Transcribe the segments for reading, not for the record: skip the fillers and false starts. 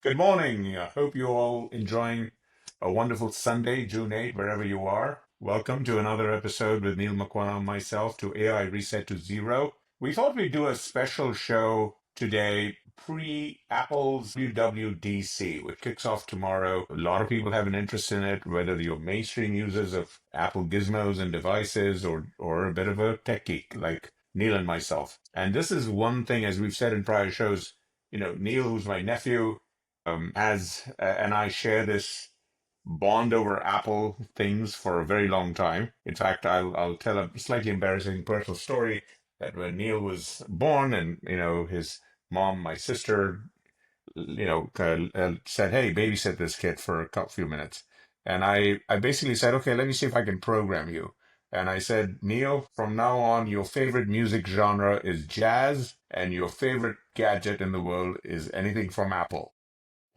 Good morning. I hope you're all enjoying a wonderful Sunday, June 8th, wherever you are. Welcome to another episode with Neal Makwana and myself to AI Reset to Zero. We thought we'd do a special show today, pre-Apple's WWDC, which kicks off tomorrow. A lot of people have an interest in it, whether you're mainstream users of Apple gizmos and devices or a bit of a tech geek like Neil and myself. And this is one thing, as we've said in prior shows, Neil, who's my nephew, and I share this bond over Apple things for a very long time. In fact, I'll tell a slightly embarrassing personal story that when Neil was born, and his mom, my sister, said, "Hey, babysit this kid for few minutes," and I basically said, "Okay, let me see if I can program you." And I said, "Neil, from now on, your favorite music genre is jazz, and your favorite gadget in the world is anything from Apple."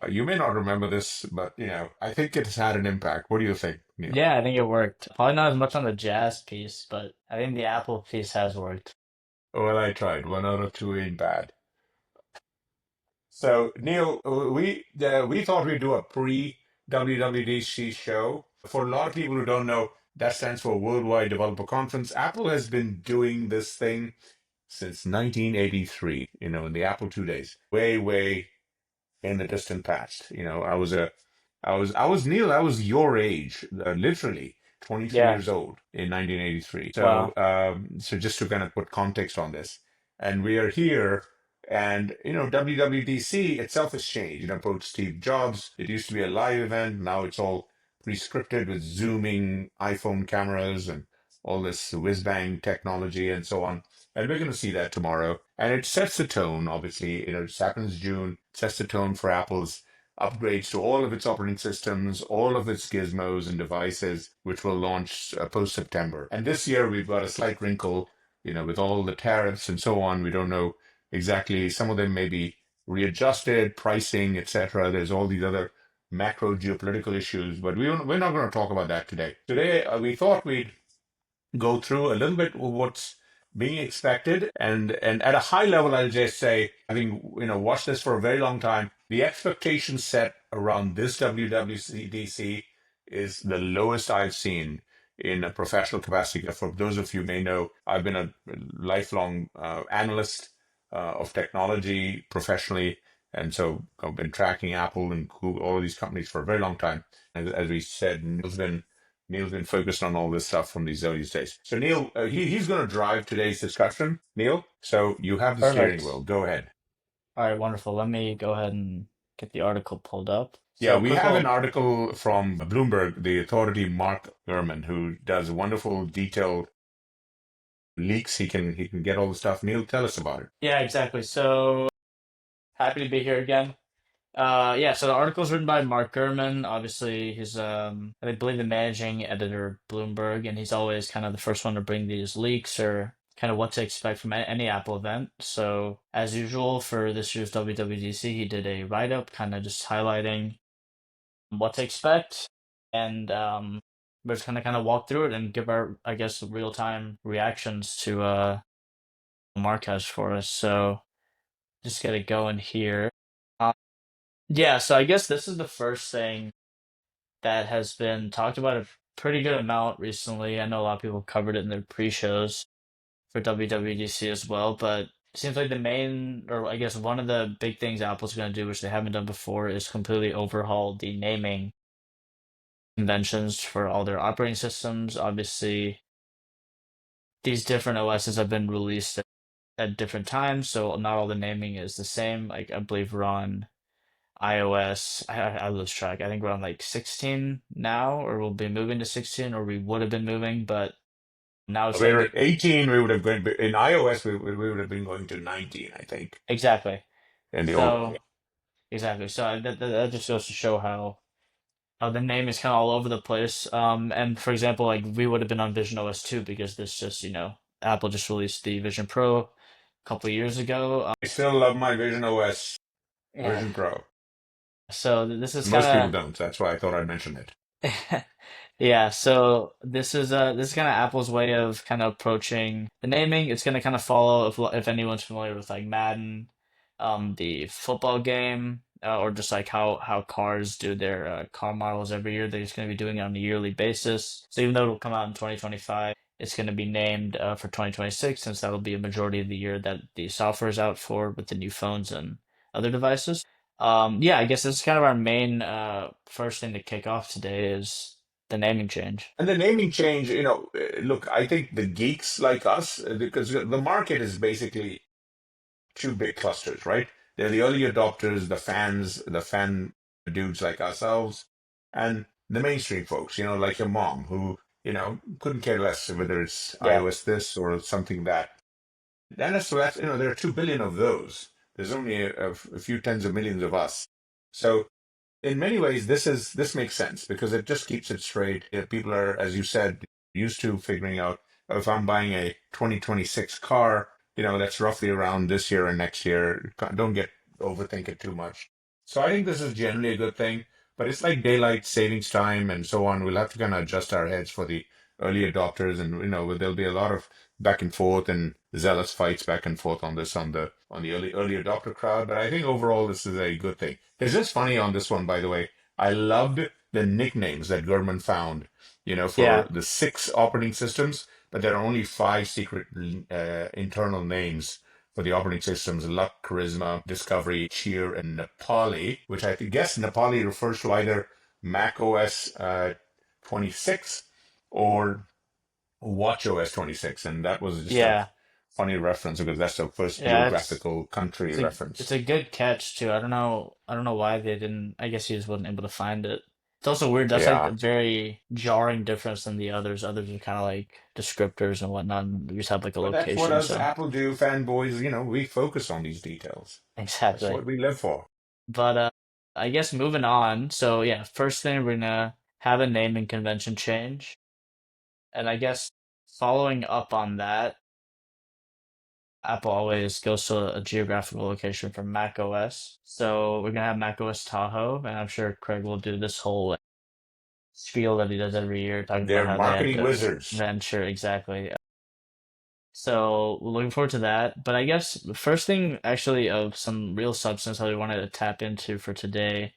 You may not remember this, but I think it's had an impact. What do you think, Neil? Yeah, I think it worked. Probably not as much on the jazz piece, but I think the Apple piece has worked. Well, I tried. One out of two ain't bad. So, Neil, we thought we'd do a pre-WWDC show. For a lot of people who don't know, that stands for Worldwide Developer Conference. Apple has been doing this thing since 1983, in the Apple 2 days, way, way in the distant past. I was Neil. I was your age, literally 23 Yeah. years old in 1983. So, Wow. so just to kind of put context on this, and we are here, and WWDC itself has changed. Post Steve Jobs, it used to be a live event. Now it's all pre-scripted with zooming iPhone cameras and all this whiz bang technology and so on. And we're going to see that tomorrow. And it sets the tone, obviously. It happens June, sets the tone for Apple's upgrades to all of its operating systems, all of its gizmos and devices, which will launch post September. And this year, we've got a slight wrinkle, with all the tariffs and so on. We don't know exactly. Some of them may be readjusted, pricing, etc. There's all these other macro geopolitical issues, but we're not going to talk about that today. Today, we thought we'd go through a little bit of what's being expected, and at a high level, I'll just say, having watched this for a very long time, the expectation set around this WWDC is the lowest I've seen in a professional capacity. For those of you who may know, I've been a lifelong analyst of technology professionally, and so I've been tracking Apple and Google, all of these companies for a very long time. As we said, Neil's been focused on all this stuff from these early days. So Neil, he's going to drive today's discussion. Neil, so you have the steering Perfect. wheel. Go ahead. All right, wonderful. Let me go ahead and get the article pulled up. Yeah, So, we quick have an little, article from Bloomberg, the authority Mark Gurman, who does wonderful detailed leaks. He can get all the stuff. Neil, tell us about it. yeah, exactly. So, happy to be here again. Yeah, so the article's written by Mark Gurman. Obviously, he's I believe the managing editor of Bloomberg, and he's always kind of the first one to bring these leaks or kind of what to expect from any Apple event. So, as usual for this year's WWDC, he did a write-up, kind of just highlighting what to expect, and we're just gonna kind of walk through it and give our, I guess, real-time reactions to Mark has for us. So, just get it going here. Uh, yeah, so I guess this is the first thing that has been talked about a pretty good amount recently. I know a lot of people covered it in their pre-shows for WWDC as well, but it seems like the main, or I guess one of the big things Apple's going to do, which they haven't done before, is completely overhaul the naming conventions for all their operating systems. Obviously, these different OSs have been released at different times, so not all the naming is the same. Like I believe we're on iOS, I lose track. I think we're on like 16 now, or we'll be moving to 16, or we would have been moving, but now it's We saying were that at 18. We would have been in iOS. We would have been going to 19, I think, exactly. in the old one. So exactly. So that just goes to show how the name is kind of all over the place. And for example, like we would have been on Vision OS 2 because this just, Apple just released the Vision Pro a couple of years ago. I still love my Vision OS Yeah. Vision Pro. So this is Most people kind don't. That's why I thought I'd mention it. of yeah, so this is kind of Apple's way of kind of approaching the naming. It's going to kind of follow if anyone's familiar with like Madden, the football game. or just like how cars do their car models every year. They're just going to be doing it on a yearly basis. So even though it'll come out in 2025, it's going to be named for 2026 since that'll be a majority of the year that the software is out for with the new phones and other devices. Yeah, I guess this is kind of our main first thing to kick off today is the naming change. And the naming change, look, I think the geeks like us, because the market is basically two big clusters, right? They're the early adopters, the fans, the fan dudes like ourselves, and the mainstream folks, like your mom, who, couldn't care less whether it's Yeah, iOS this or something that. There are 2 billion of those. There's only a few tens of millions of us. So in many ways, this makes sense because it just keeps it straight. People are, as you said, used to figuring out, "Oh, if I'm buying a 2026 car, that's roughly around this year and next year. Don't get overthink it too much." So I think this is generally a good thing, but it's like daylight savings time and so on. We'll have to kind of adjust our heads for the early adopters, and there'll be a lot of back and forth and zealous fights back and forth on this on the early adopter crowd. But I think overall this is a good thing. It's just funny on this one, by the way. I loved the nicknames that Gurman found, for yeah, the 6 operating systems, but there are only 5 secret internal names for the operating systems: Luck, Charisma, Discovery, Cheer, and Nepali, which I guess Nepali refers to either Mac OS 26 or Watch OS 26. And that was just a yeah, funny reference because that's the first yeah. It's geographical country it's reference. a good catch too. I don't know why they didn't. I guess he just wasn't able to find it. It's also weird. That's like a Yeah. very jarring difference than the others. Others are kind of like descriptors and whatnot. And you just have like a But that's what location. us So Apple do fanboys, we focus on these details. That's exactly. what we live for. But I guess moving on. So yeah, first thing we're gonna have a naming convention change, and I guess following up on that, Apple always goes to a geographical location for Mac OS. So we're gonna have Mac OS Tahoe, and I'm sure Craig will do this whole spiel that he does every year, talking about They're how they had marketing to wizards. venture exactly. So looking forward to that. But I guess the first thing actually of some real substance that we wanted to tap into for today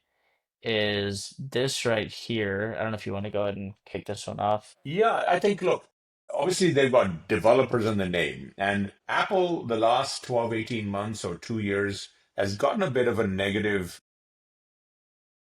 is this right here. I don't know if you want to go ahead and kick this one off. Yeah, I think, look, obviously they've got developers in the name. And Apple, the last 12, 18 months or 2 years, has gotten a bit of a negative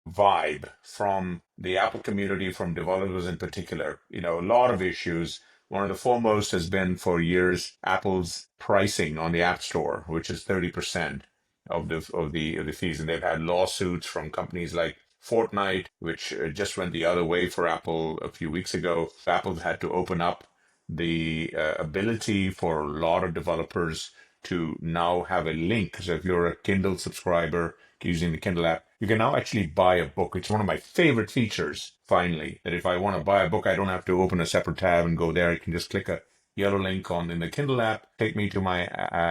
vibe from the Apple community, from developers in particular. A lot of issues. One of the foremost has been for years Apple's pricing on the App Store, which is 30% of the fees, and they've had lawsuits from companies like Fortnite, which just went the other way for Apple a few weeks ago. Apple had to open up the ability for a lot of developers to now have a link. So if you're a Kindle subscriber using the Kindle app, you can now actually buy a book. It's one of my favorite features, finally, that if I want to buy a book, I don't have to open a separate tab and go there. I can just click a yellow link on in the Kindle app, take me to my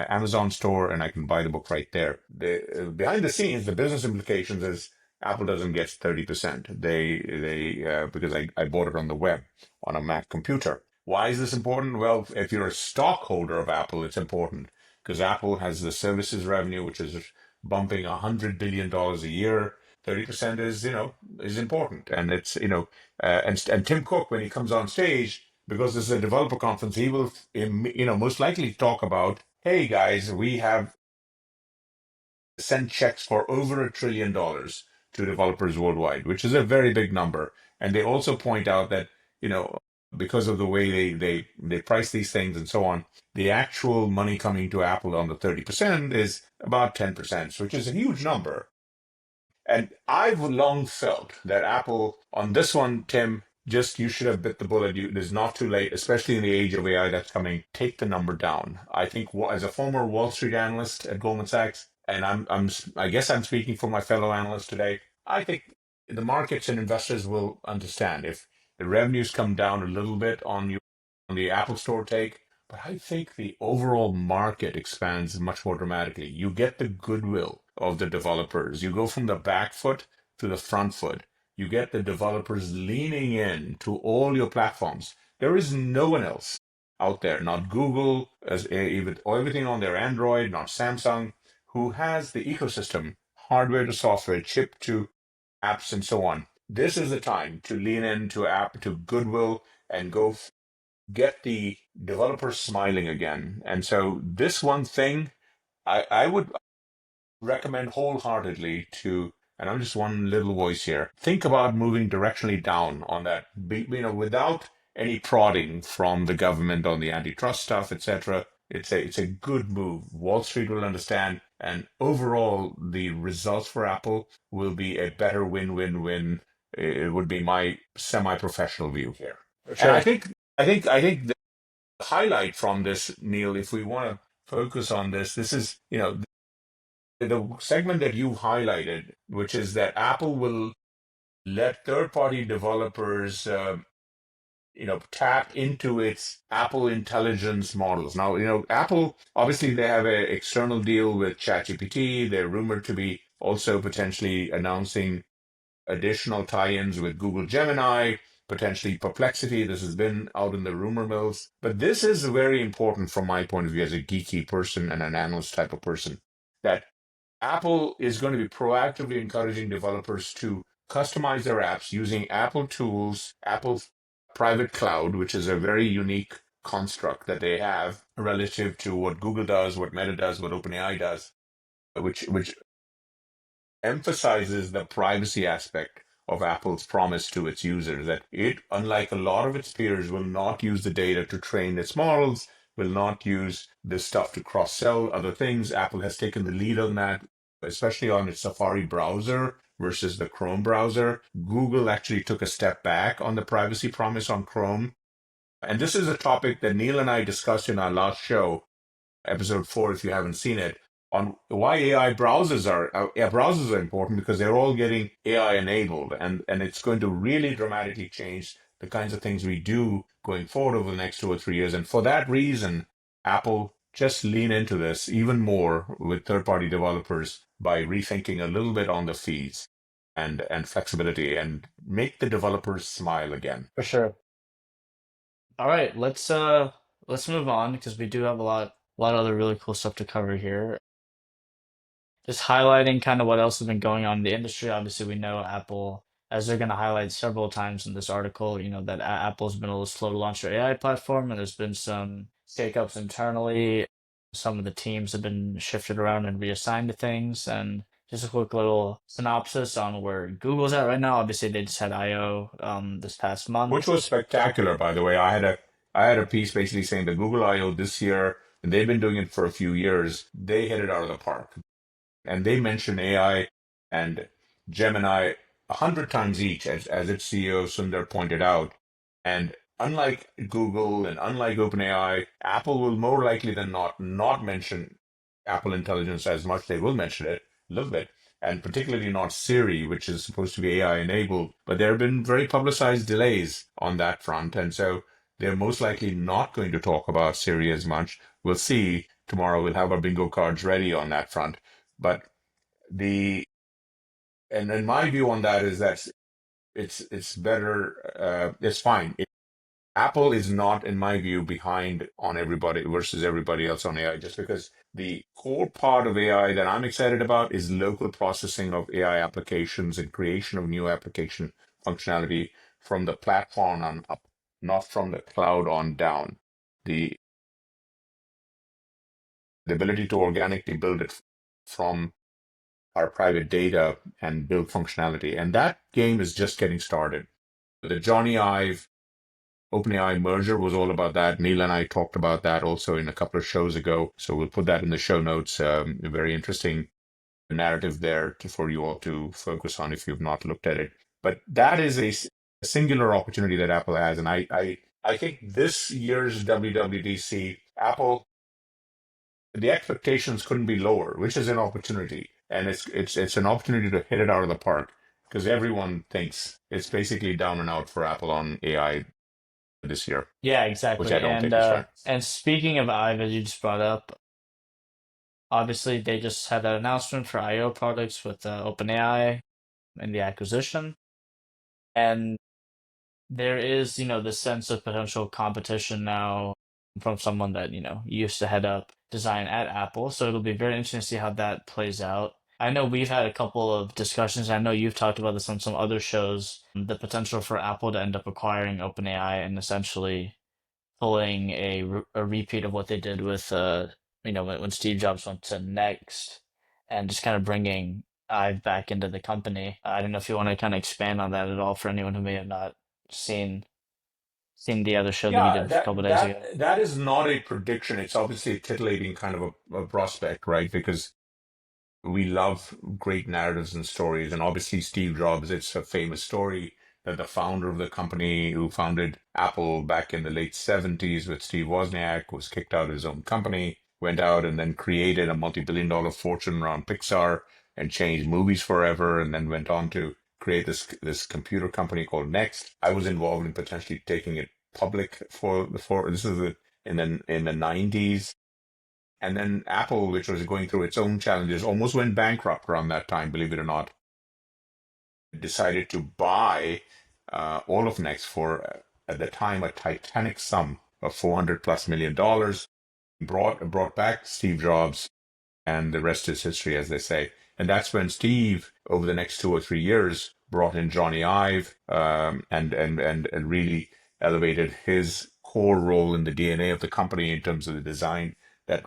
Amazon store, and I can buy the book right there. Behind the scenes, the business implications is Apple doesn't get 30%. They because I bought it on the web on a Mac computer. Why is this important? Well, if you're a stockholder of Apple, it's important because Apple has the services revenue, which is bumping $100 billion a year. 30% is important, and it's and Tim Cook, when he comes on stage, because this is a developer conference, he will most likely talk about, hey guys, we have sent checks for over $1 trillion to developers worldwide, which is a very big number. And they also point out that, because of the way they price these things and so on, the actual money coming to Apple on the 30% is about 10%, which is a huge number. And I've long felt that Apple, on this one, Tim, just you should have bit the bullet. It is not too late, especially in the age of AI that's coming. Take the number down. I think, as a former Wall Street analyst at Goldman Sachs, and I guess I'm speaking for my fellow analysts today. I think the markets and investors will understand if the revenues come down a little bit on the Apple Store take, but I think the overall market expands much more dramatically. You get the goodwill of the developers. You go from the back foot to the front foot. You get the developers leaning in to all your platforms. There is no one else out there, not Google, even everything on their Android, not Samsung, who has the ecosystem hardware to software, chip to apps, and so on. This is the time to lean into app to goodwill and get the developers smiling again. And so this one thing I would recommend wholeheartedly to, and I'm just one little voice here, think about moving directionally down on that, without any prodding from the government on the antitrust stuff, etc. It's a good move. Wall Street will understand, and overall, the results for Apple will be a better win-win-win. It would be my semi-professional view here. For And sure. I think the highlight from this, Neil, if we want to focus on this, this is, the segment that you highlighted, which is that Apple will let third-party developers, tap into its Apple Intelligence models. Now, Apple, obviously, they have an external deal with ChatGPT. They're rumored to be also potentially announcing additional tie-ins with Google Gemini, potentially Perplexity. This has been out in the rumor mills. But this is very important from my point of view as a geeky person and an analyst type of person, that Apple is going to be proactively encouraging developers to customize their apps using Apple tools, Apple's private cloud, which is a very unique construct that they have relative to what Google does, what Meta does, what OpenAI does, which emphasizes the privacy aspect of Apple's promise to its users, that it, unlike a lot of its peers, will not use the data to train its models, will not use this stuff to cross-sell other things. Apple has taken the lead on that, especially on its Safari browser versus the Chrome browser. Google actually took a step back on the privacy promise on Chrome. And this is a topic that Neil and I discussed in our last show, episode 4, if you haven't seen it, on why browsers are important, because they're all getting AI enabled, and it's going to really dramatically change the kinds of things we do going forward over the next 2 or 3 years. And for that reason, Apple just lean into this even more with third-party developers by rethinking a little bit on the fees and flexibility, and make the developers smile again. For sure. All right, let's move on because we do have a lot of other really cool stuff to cover here. Just highlighting kind of what else has been going on in the industry. Obviously, we know Apple, as they're going to highlight several times in this article, that Apple's been a little slow to launch their AI platform, and there's been some shakeups internally. Some of the teams have been shifted around and reassigned to things. And just a quick little synopsis on where Google's at right now. Obviously, they just had I/O this past month. Which was spectacular, by the way. I had a piece basically saying the Google I/O this year, and they've been doing it for a few years. They hit it out of the park, and they mentioned AI and Gemini 100 times each, as its CEO Sundar pointed out. And unlike Google and unlike OpenAI, Apple will more likely than not mention Apple Intelligence as much. They will mention it a little bit, and particularly not Siri, which is supposed to be AI enabled. But there have been very publicized delays on that front, and so they're most likely not going to talk about Siri as much. We'll see. Tomorrow we'll have our bingo cards ready on that front. But the and then my view on that is that it's better. It's fine. Apple is not, in my view, behind on everybody versus everybody else on AI, just because the core part of AI that I'm excited about is local processing of AI applications and creation of new application functionality from the platform on up, not from the cloud on down. The the ability to organically build it from our private data and build functionality. And that game is just getting started. The Johnny Ive OpenAI merger was all about that. Neil and I talked about that also in a couple of shows ago. So we'll put that in the show notes. A very interesting narrative there for you all to focus on if you've not looked at it. But that is a singular opportunity that Apple has. And I think this year's WWDC, Apple, the expectations couldn't be lower, which is an opportunity. And it's an opportunity to hit it out of the park, because everyone thinks it's basically down and out for Apple on AI this year, Yeah, which I exactly. don't And think is right. speaking of Ive, as you just brought up, obviously they just had that announcement for I/O products with OpenAI and the acquisition. And there is, the sense of potential competition now from someone that, used to head up design at Apple. So it'll be very interesting to see how that plays out. I know we've had a couple of discussions. I know you've talked about this on some other shows, the potential for Apple to end up acquiring OpenAI and essentially pulling a repeat of what they did with when Steve Jobs went to Next and just kind of bringing Ive back into the company. I don't know if you want to kind of expand on that at all for anyone who may have not seen seen the other show that he Yeah, did a that couple days that ago. that is not a prediction. It's obviously a titillating kind of a prospect, right? Because we love great narratives and stories. And obviously, Steve Jobs, it's a famous story that the founder of the company who founded Apple back in the late 70s with Steve Wozniak was kicked out of his own company, went out and then created a multi-billion-dollar fortune around Pixar and changed movies forever, and then went on to create this computer company called Next. I was involved in potentially taking it public for this is in the 90s. And then Apple, which was going through its own challenges, almost went bankrupt around that time, believe it or not, decided to buy all of Next for, at the time, a titanic sum of 400 plus million dollars. Brought back Steve Jobs, and the rest is history, as they say. And that's when Steve, over the next 2 or 3 years, brought in Johnny Ive, and really elevated his core role in the DNA of the company in terms of the design that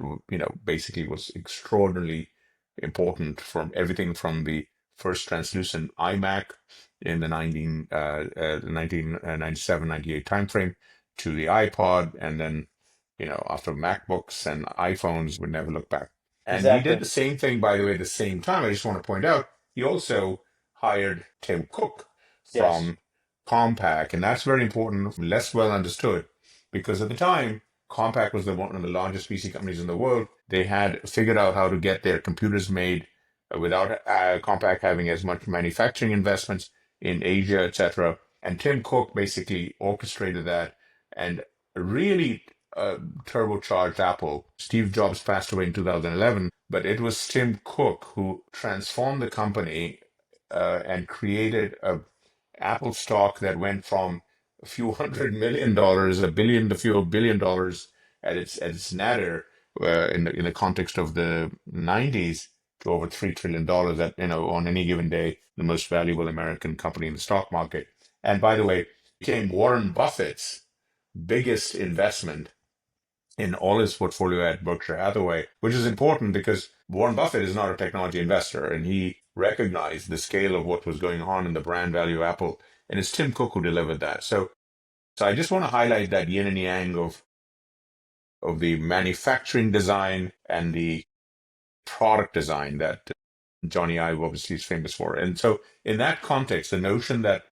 basically was extraordinarily important, from everything from the first translucent iMac in the 1997, 98 timeframe to the iPod, and then after MacBooks and iPhones would never look back. And he did Exactly. the same thing, by the way, at the same time. I just want to point out, he also hired Tim Cook Yes. from Compaq, and that's very important, less well understood, because at the time, Compaq was one of the largest PC companies in the world. They had figured out how to get their computers made without Compaq having as much manufacturing investments in Asia, etc. And Tim Cook basically orchestrated that and really turbocharged Apple. Steve Jobs passed away in 2011, but it was Tim Cook who transformed the company and created a Apple stock that went from a few $100 million, a billion to few billion dollars at its nadir in the context of the 90s, to over $3 trillion at on any given day, the most valuable American company in the stock market. And by the way, became Warren Buffett's biggest investment in all his portfolio at Berkshire Hathaway, which is important because Warren Buffett is not a technology investor, and he recognized the scale of what was going on in the brand value of Apple, and it's Tim Cook who delivered that. So I just want to highlight that yin and yang of the manufacturing design and the product design that Johnny Ive obviously is famous for. And so in that context, the notion that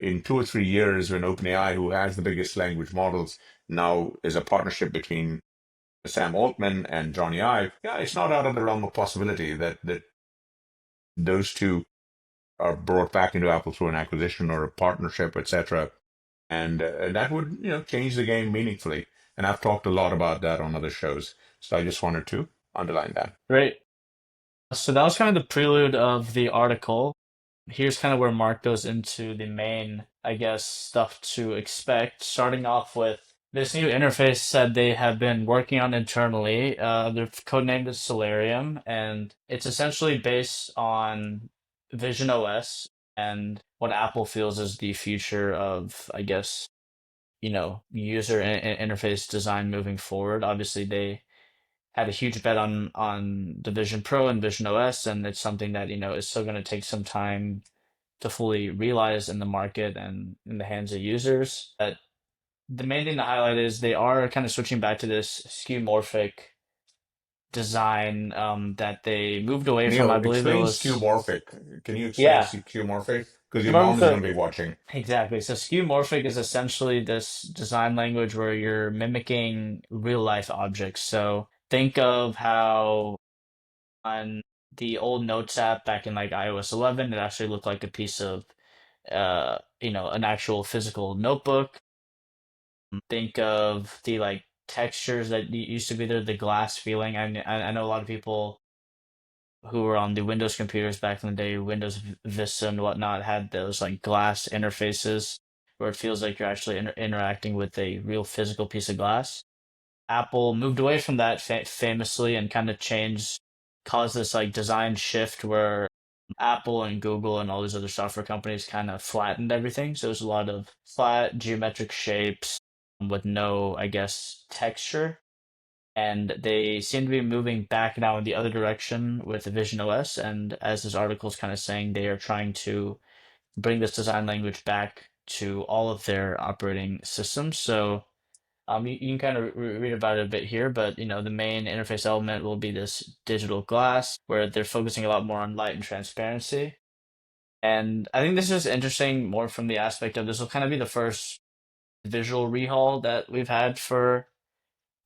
in 2 or 3 years, when OpenAI, who has the biggest language models, now is a partnership between Sam Altman and Johnny Ive, yeah, it's not out of the realm of possibility that those two are brought back into Apple through an acquisition or a partnership, etc. And that would, change the game meaningfully. And I've talked a lot about that on other shows. So I just wanted to underline that. Great. So that was kind of the prelude of the article. Here's kind of where Mark goes into the main, I guess, stuff to expect, starting off with this new interface that they have been working on internally. They're codenamed as Solarium, and it's essentially based on Vision OS and what Apple feels is the future of, I guess, user interface design moving forward. Obviously, they had a huge bet on the Vision Pro and Vision OS, and it's something that is still going to take some time to fully realize in the market and in the hands of users. But the main thing to highlight is they are kind of switching back to this skeuomorphic design that they moved away from. I Neil, believe it explain was, skeuomorphic. Can you explain yeah. skeuomorphic? Because your Remember mom is going the to be watching. exactly. So skeuomorphic is essentially this design language where you're mimicking real life objects. So think of how on the old Notes app back in like iOS 11, it actually looked like a piece of an actual physical notebook. Think of the like textures that used to be there, the glass feeling. I know a lot of people who were on the Windows computers back in the day, Windows Vista and whatnot, had those like glass interfaces where it feels like you're actually interacting with a real physical piece of glass. Apple moved away from that famously and kind of changed caused this like design shift where Apple and Google and all these other software companies kind of flattened everything. So there's a lot of flat geometric shapes with no, I guess, texture. And they seem to be moving back now in the other direction with the Vision OS. And as this article is kind of saying, they are trying to bring this design language back to all of their operating systems. So you can kind of read about it a bit here, but the main interface element will be this digital glass where they're focusing a lot more on light and transparency. And I think this is interesting more from the aspect of this will kind of be the first visual rehaul that we've had for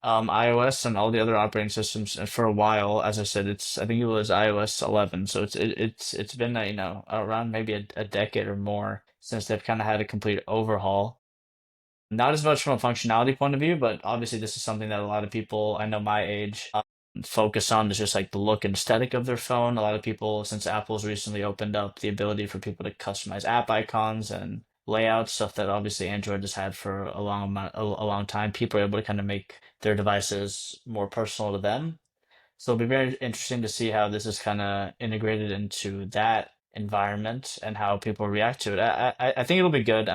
iOS and all the other operating systems for a while. As I said, I think it was iOS 11, so it's been around maybe a decade or more since they've kind of had a complete overhaul. Not as much from a functionality point of view, but obviously this is something that a lot of people I know my age focus on. Is just like the look and aesthetic of their phone. A lot of people, since Apple's recently opened up the ability for people to customize app icons and layouts, stuff that obviously Android has had for a long time, people are able to kind of make their devices more personal to them. So it'll be very interesting to see how this is kind of integrated into that environment and how people react to it. I think it'll be good.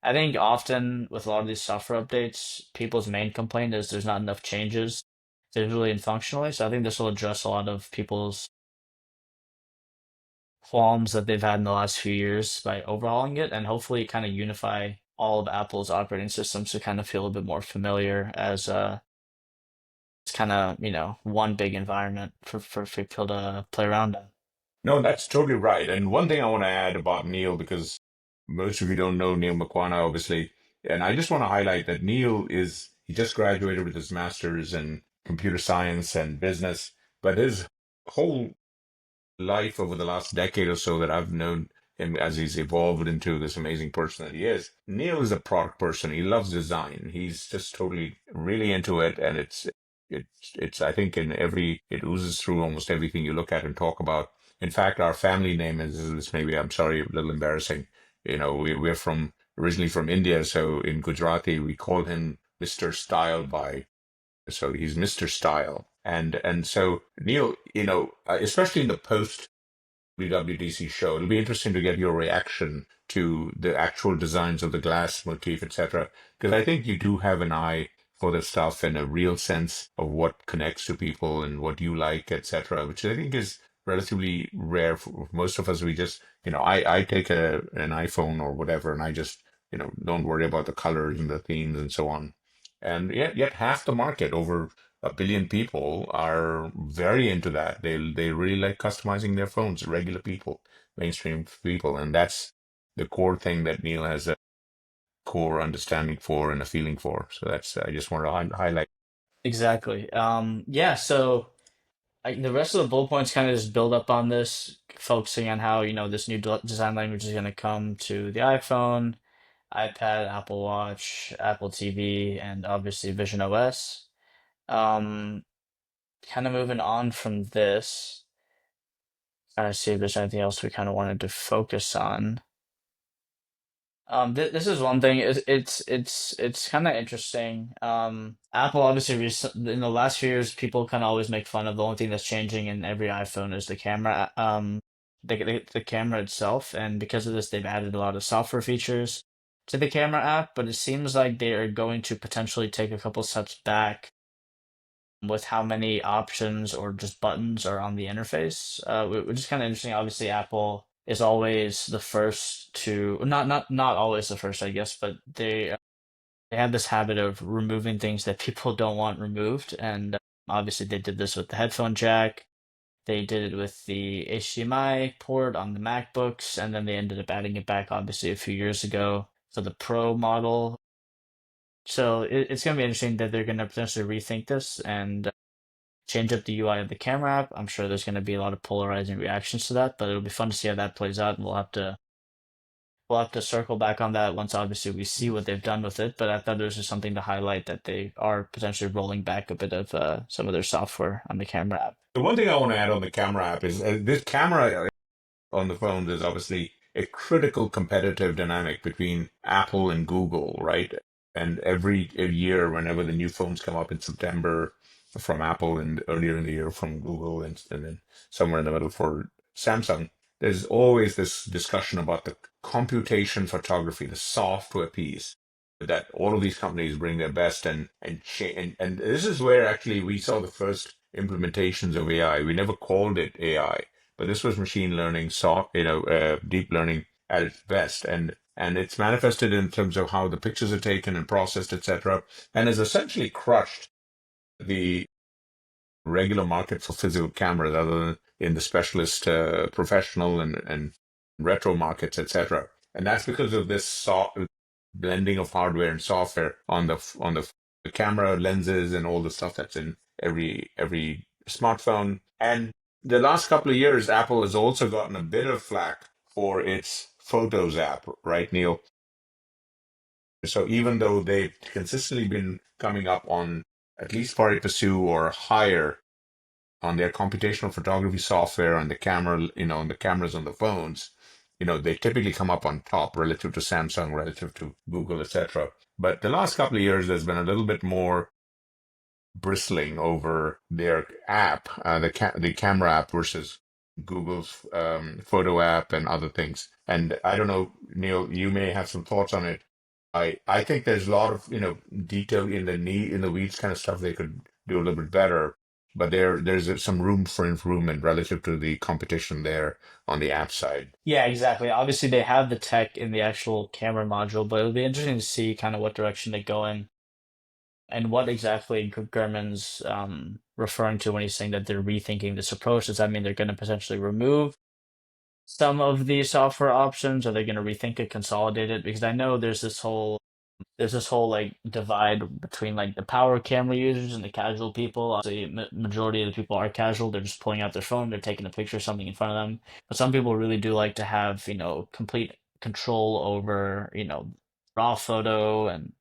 I think often with a lot of these software updates, people's main complaint is there's not enough changes visually and functionally. So I think this will address a lot of people's qualms that they've had in the last few years by overhauling it and hopefully kind of unify all of Apple's operating systems to kind of feel a bit more familiar as it's kind of, one big environment for people to play around in. No, that's totally right. And one thing I want to add about Neil, because most of you don't know Neil Makwana, obviously, and I just want to highlight that he just graduated with his master's in computer science and business, but his whole life over the last decade or so that I've known him as he's evolved into this amazing person that he is. Neil is a product person. He loves design. He's just totally really into it, and it's I think it oozes through almost everything you look at and talk about. In fact, our family name is maybe I'm sorry a little embarrassing. We're from originally from India, so in Gujarati we call him Mr. Style by so he's Mr. Style. And so Neil, especially in the post WWDC show, it'll be interesting to get your reaction to the actual designs of the glass motif, etc. Because I think you do have an eye for the stuff and a real sense of what connects to people and what you like, etc., which I think is relatively rare for most of us. We just, I take an iPhone or whatever, and I just, don't worry about the colors and the themes and so on. And yet half the market, over a billion people, are very into that. They really like customizing their phones, regular people, mainstream people, and that's the core thing that Neil has a core understanding for and a feeling for. So that's I just wanted to highlight. Exactly. Yeah, so the rest of the bullet points kind of just build up on this, focusing on how, this new design language is going to come to the iPhone, iPad, Apple Watch, Apple TV, and obviously Vision OS. Um, Kind of moving on from this, trying to see if there's anything else we kind of wanted to focus on. This is one thing. It's kind of interesting. Apple obviously in the last few years, people kind of always make fun of the only thing that's changing in every iPhone is the camera. The camera itself, and because of this, they've added a lot of software features to the camera app. But it seems like they are going to potentially take a couple steps back with how many options or just buttons are on the interface, which is kind of interesting. Obviously, Apple is always the first to not always the first, I guess, but they have this habit of removing things that people don't want removed, and obviously they did this with the headphone jack. They did it with the HDMI port on the MacBooks, and then they ended up adding it back, obviously, a few years ago for the Pro model. So it's going to be interesting that they're going to potentially rethink this and change up the UI of the camera app. I'm sure there's going to be a lot of polarizing reactions to that, but it'll be fun to see how that plays out, and we'll have to circle back on that once obviously we see what they've done with it. But I thought it was just something to highlight that they are potentially rolling back a bit of some of their software on the camera app. The one thing I want to add on the camera app is this camera on the phones is obviously a critical competitive dynamic between Apple and Google, right? And every year, whenever the new phones come up in September, from Apple and earlier in the year from Google and then somewhere in the middle for Samsung, there's always this discussion about the computation photography, the software piece that all of these companies bring their best and this is where actually we saw the first implementations of AI. We never called it AI, but this was machine learning, deep learning at its best, and it's manifested in terms of how the pictures are taken and processed, etc., and has essentially crushed the regular market for physical cameras, other than in the specialist, professional, and retro markets, etc. And that's because of this blending of hardware and software on the camera lenses and all the stuff that's in every smartphone. And the last couple of years, Apple has also gotten a bit of flack for its Photos app, right, Neil? So even though they've consistently been coming up on at least pari passu or higher on their computational photography software and the camera, on the cameras on the phones, they typically come up on top relative to Samsung, relative to Google, etc. But the last couple of years, there's been a little bit more bristling over their app, the camera app versus Google's photo app and other things. And I don't know, Neil, you may have some thoughts on it. I think there's a lot of detail in the weeds kind of stuff they could do a little bit better, but there's some room for improvement relative to the competition there on the app side. Yeah, exactly. Obviously, they have the tech in the actual camera module, but it'll be interesting to see kind of what direction they go in and what exactly Gurman's referring to when he's saying that they're rethinking this approach. Does that mean they're going to potentially remove some of the software options? Are they going to rethink it, consolidate it? Because I know there's this whole like divide between like the power camera users and the casual people. Obviously, majority of the people are casual. They're just pulling out their phone, they're taking a picture of something in front of them. But some people really do like to have, complete control over, raw photo and,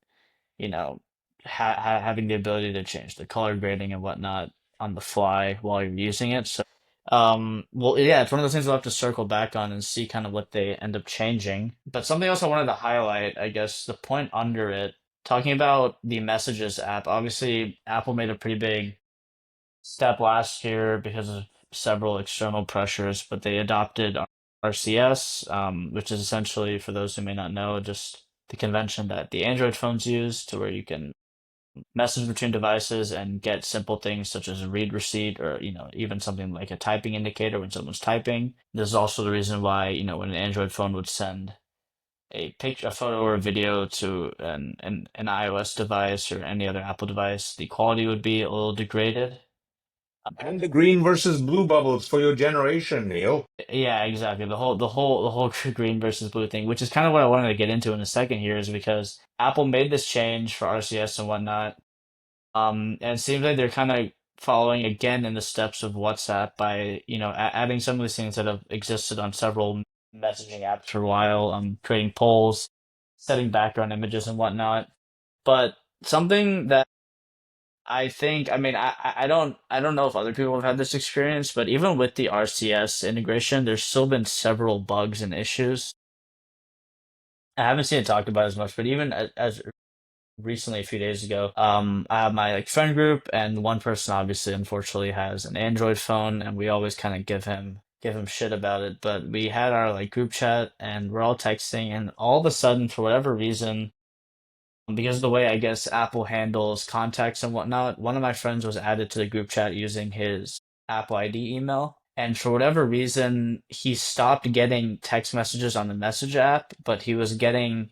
you know, having the ability to change the color grading and whatnot on the fly while you're using it. So, well, yeah, it's one of those things we'll have to circle back on and see kind of what they end up changing. But something else I wanted to highlight, I guess, the point under it, talking about the Messages app. Obviously, Apple made a pretty big step last year because of several external pressures, but they adopted RCS, which is essentially, for those who may not know, just the convention that the Android phones use to where you can message between devices and get simple things such as a read receipt or even something like a typing indicator when someone's typing. This is also the reason why when an Android phone would send a picture, a photo, or a video to an iOS device or any other Apple device, the quality would be a little degraded. And the green versus blue bubbles for your generation, Neil. Yeah, exactly. The whole green versus blue thing, which is kind of what I wanted to get into in a second here, is because Apple made this change for RCS and whatnot. And it seems like they're kind of following again in the steps of WhatsApp by, adding some of these things that have existed on several messaging apps for a while, creating polls, setting background images and whatnot. But something that I think, I mean, I don't know if other people have had this experience, but even with the RCS integration, there's still been several bugs and issues. I haven't seen it talked about as much, but even as recently a few days ago. I have my like friend group, and one person obviously unfortunately has an Android phone, and we always kind of give him shit about it. But we had our like group chat, and we're all texting, and all of a sudden, for whatever reason, because of the way I guess Apple handles contacts and whatnot, one of my friends was added to the group chat using his Apple ID email. And for whatever reason, he stopped getting text messages on the message app, but he was getting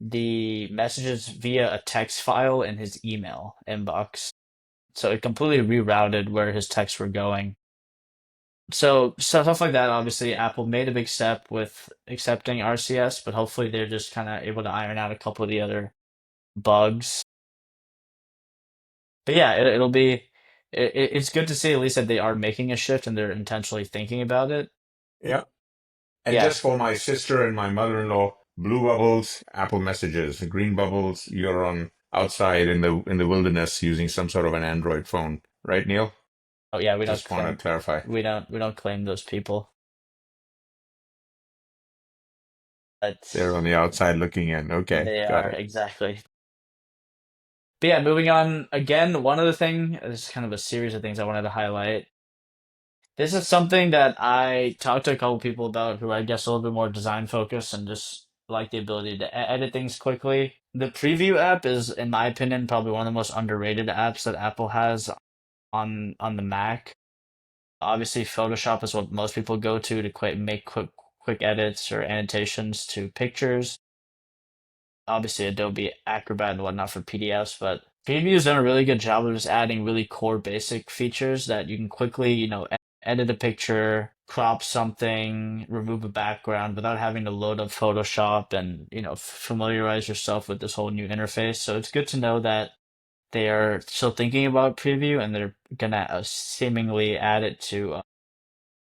the messages via a text file in his email inbox. So it completely rerouted where his texts were going. So stuff like that, obviously, Apple made a big step with accepting RCS, but hopefully they're just kind of able to iron out a couple of the other bugs. But yeah, it'll be it's good to see at least that they are making a shift and they're intentionally thinking about it. Yeah. And Yeah, just for my sister and my mother-in-law, blue bubbles, Apple Messages. Green bubbles, you're on outside in the wilderness using some sort of an Android phone, right, Neil? oh yeah, we don't Just want to claim clarify. we don't claim those people. But They're on the outside looking in. Okay, they got are it. exactly. But yeah, moving on again, one other thing, this is kind of a series of things I wanted to highlight. This is something that I talked to a couple people about who I guess a little bit more design focused and just like the ability to edit things quickly. The preview app is, in my opinion, probably one of the most underrated apps that Apple has on the Mac. Obviously, Photoshop is what most people go to make quick edits or annotations to pictures. Obviously, Adobe Acrobat and whatnot for PDFs, but Preview has done a really good job of just adding really core basic features that you can quickly, edit a picture, crop something, remove a background without having to load up Photoshop and, familiarize yourself with this whole new interface. So it's good to know that they are still thinking about Preview and they're gonna seemingly add it to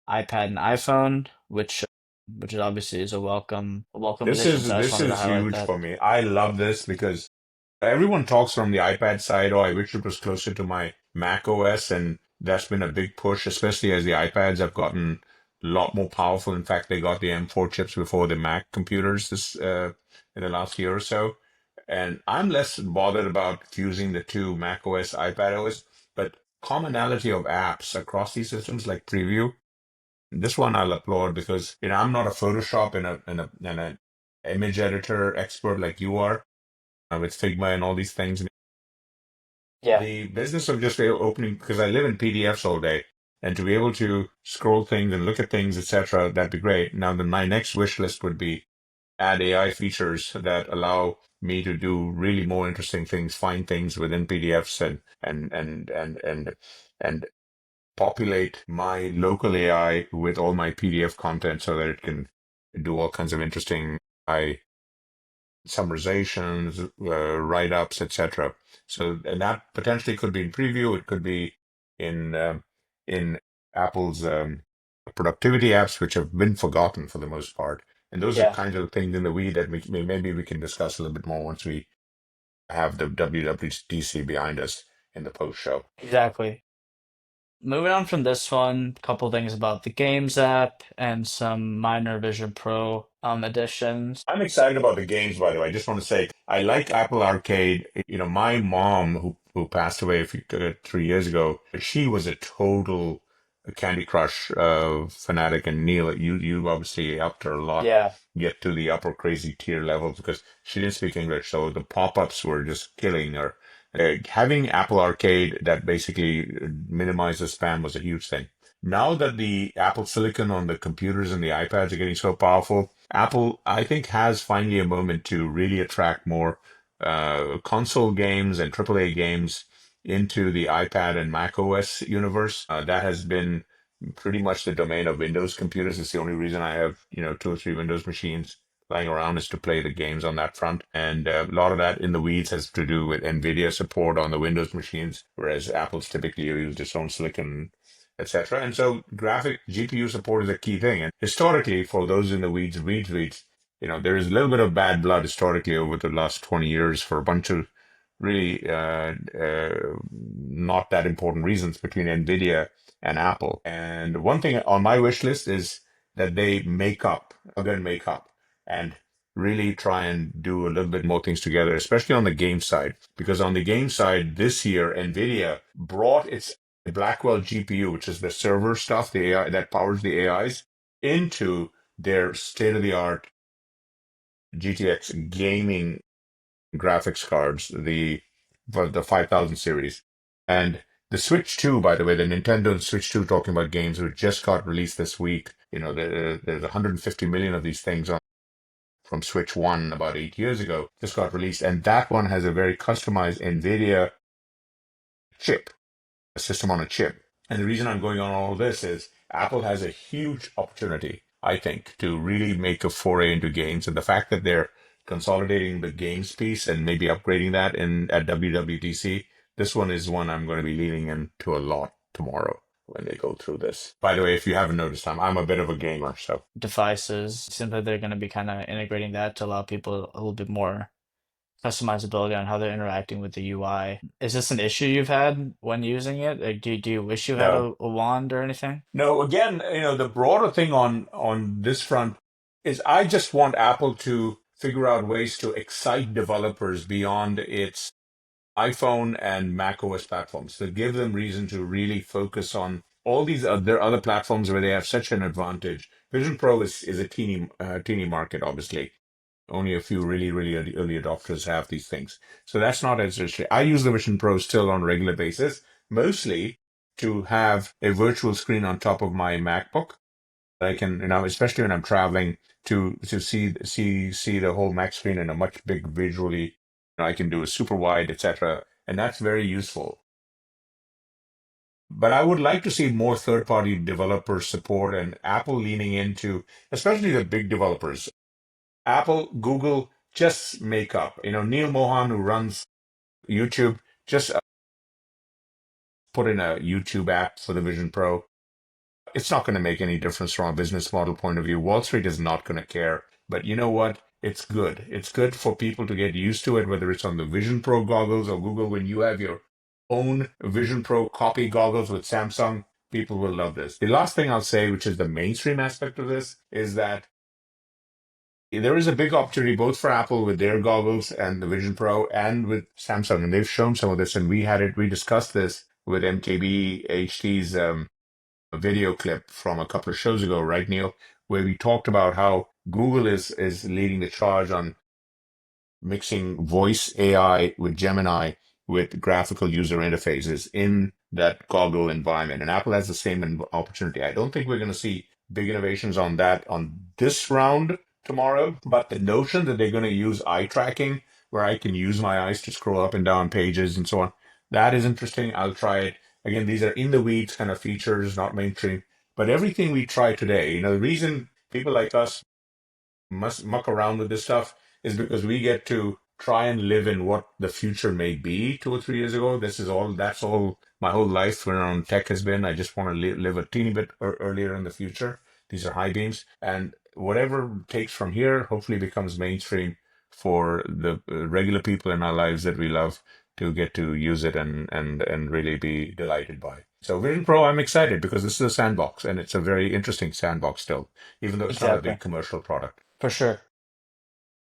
iPad and iPhone, which obviously is a welcome This addition. is So I just this wanted to is highlight huge that. for me. I love this because everyone talks from the iPad side. Oh, I wish it was closer to my Mac OS, and that's been a big push, especially as the iPads have gotten a lot more powerful. In fact, they got the M4 chips before the Mac computers this in the last year or so. And I'm less bothered about fusing the two Mac OS, iPad OS, but commonality of apps across these systems like Preview. This one I'll applaud because I'm not a Photoshop and a image editor expert like you are with Figma and all these things. Yeah. The business of just opening, because I live in PDFs all day, and to be able to scroll things and look at things, etc., that'd be great. Now, my next wish list would be add AI features that allow me to do really more interesting things, find things within PDFs and populate my local AI with all my PDF content so that it can do all kinds of interesting AI summarizations, write-ups, etc. So, and that potentially could be in preview. It could be in Apple's productivity apps, which have been forgotten for the most part. And those are Yeah, kinds of things in the weed that maybe we can discuss a little bit more once we have the WWDC behind us in the post show. exactly. Moving on from this one, a couple things about the Games app and some minor Vision Pro additions. I'm excited about the games, by the way. I just want to say I like Apple Arcade. My mom, who passed away 3 years ago, she was a total Candy Crush fanatic. And Neil, you obviously helped her a lot Yeah, get to the upper crazy tier level because she didn't speak English, so the pop-ups were just killing her. Having Apple Arcade that basically minimizes spam was a huge thing. Now that the Apple Silicon on the computers and the iPads are getting so powerful, Apple, I think, has finally a moment to really attract more console games and AAA games into the iPad and Mac OS universe. That has been pretty much the domain of Windows computers. It's the only reason I have, two or three Windows machines lying around is to play the games on that front. And a lot of that in the weeds has to do with NVIDIA support on the Windows machines, whereas Apple's typically used its own silicon, etc. And so graphic GPU support is a key thing. And historically, for those in the weeds, there is a little bit of bad blood historically over the last 20 years for a bunch of really not that important reasons between NVIDIA and Apple. And one thing on my wish list is that they make up and really try and do a little bit more things together, especially on the game side. Because on the game side, this year, NVIDIA brought its Blackwell GPU, which is the server stuff, the AI that powers the AIs, into their state-of-the-art GTX gaming graphics cards, the 5000 series. And the Switch 2, by the way, the Nintendo Switch 2, talking about games, which just got released this week. There's 150 million of these things from Switch 1 about 8 years ago, just got released. And that one has a very customized NVIDIA chip, a system on a chip. And the reason I'm going on all this is Apple has a huge opportunity, I think, to really make a foray into games. And the fact that they're consolidating the games piece and maybe upgrading that at WWDC, this one is one I'm going to be leaning into a lot tomorrow when they go through this. By the way, if you haven't noticed, I'm a bit of a gamer, so devices. Seems like they're going to be kind of integrating that to allow people a little bit more customizability on how they're interacting with the UI. Is this an issue you've had when using it? Like, do you wish you had no. a wand or anything? No, again, the broader thing on this front is I just want Apple to figure out ways to excite developers beyond its iPhone and Mac OS platforms to give them reason to really focus on all these other platforms where they have such an advantage. Vision Pro is a teeny market, obviously. Only a few really early adopters have these things. So that's not as restricted. I use the Vision Pro still on a regular basis, mostly to have a virtual screen on top of my MacBook. I can, especially when I'm traveling, to see the whole Mac screen in a much big visually. I can do a super wide, etc., and that's very useful. But I would like to see more third-party developer support and Apple leaning into, especially the big developers. Apple, Google, just make up. Neil Mohan, who runs YouTube, just put in a YouTube app for the Vision Pro. It's not going to make any difference from a business model point of view. Wall Street is not going to care. But you know what? It's good. It's good for people to get used to it, whether it's on the Vision Pro goggles or Google. When you have your own Vision Pro copy goggles with Samsung, people will love this. The last thing I'll say, which is the mainstream aspect of this, is that there is a big opportunity both for Apple with their goggles and the Vision Pro and with Samsung. And they've shown some of this, and we discussed this with MKB HT's video clip from a couple of shows ago, right, Neil, where we talked about how Google is leading the charge on mixing voice AI with Gemini with graphical user interfaces in that goggle environment. And Apple has the same opportunity. I don't think we're going to see big innovations on that on this round tomorrow, but the notion that they're going to use eye tracking, where I can use my eyes to scroll up and down pages and so on, that is interesting. I'll try it. Again, these are in the weeds kind of features, not mainstream. But everything we try today, the reason people like us must muck around with this stuff is because we get to try and live in what the future may be 2 or 3 years ago. That's all my whole life around tech has been. I just want to live a teeny bit earlier in the future. These are high beams. And whatever takes from here hopefully becomes mainstream for the regular people in our lives that we love to get to use it and really be delighted by. So Vision Pro, I'm excited because this is a sandbox and it's a very interesting sandbox still, even though it's not a Exactly. big commercial product. For sure.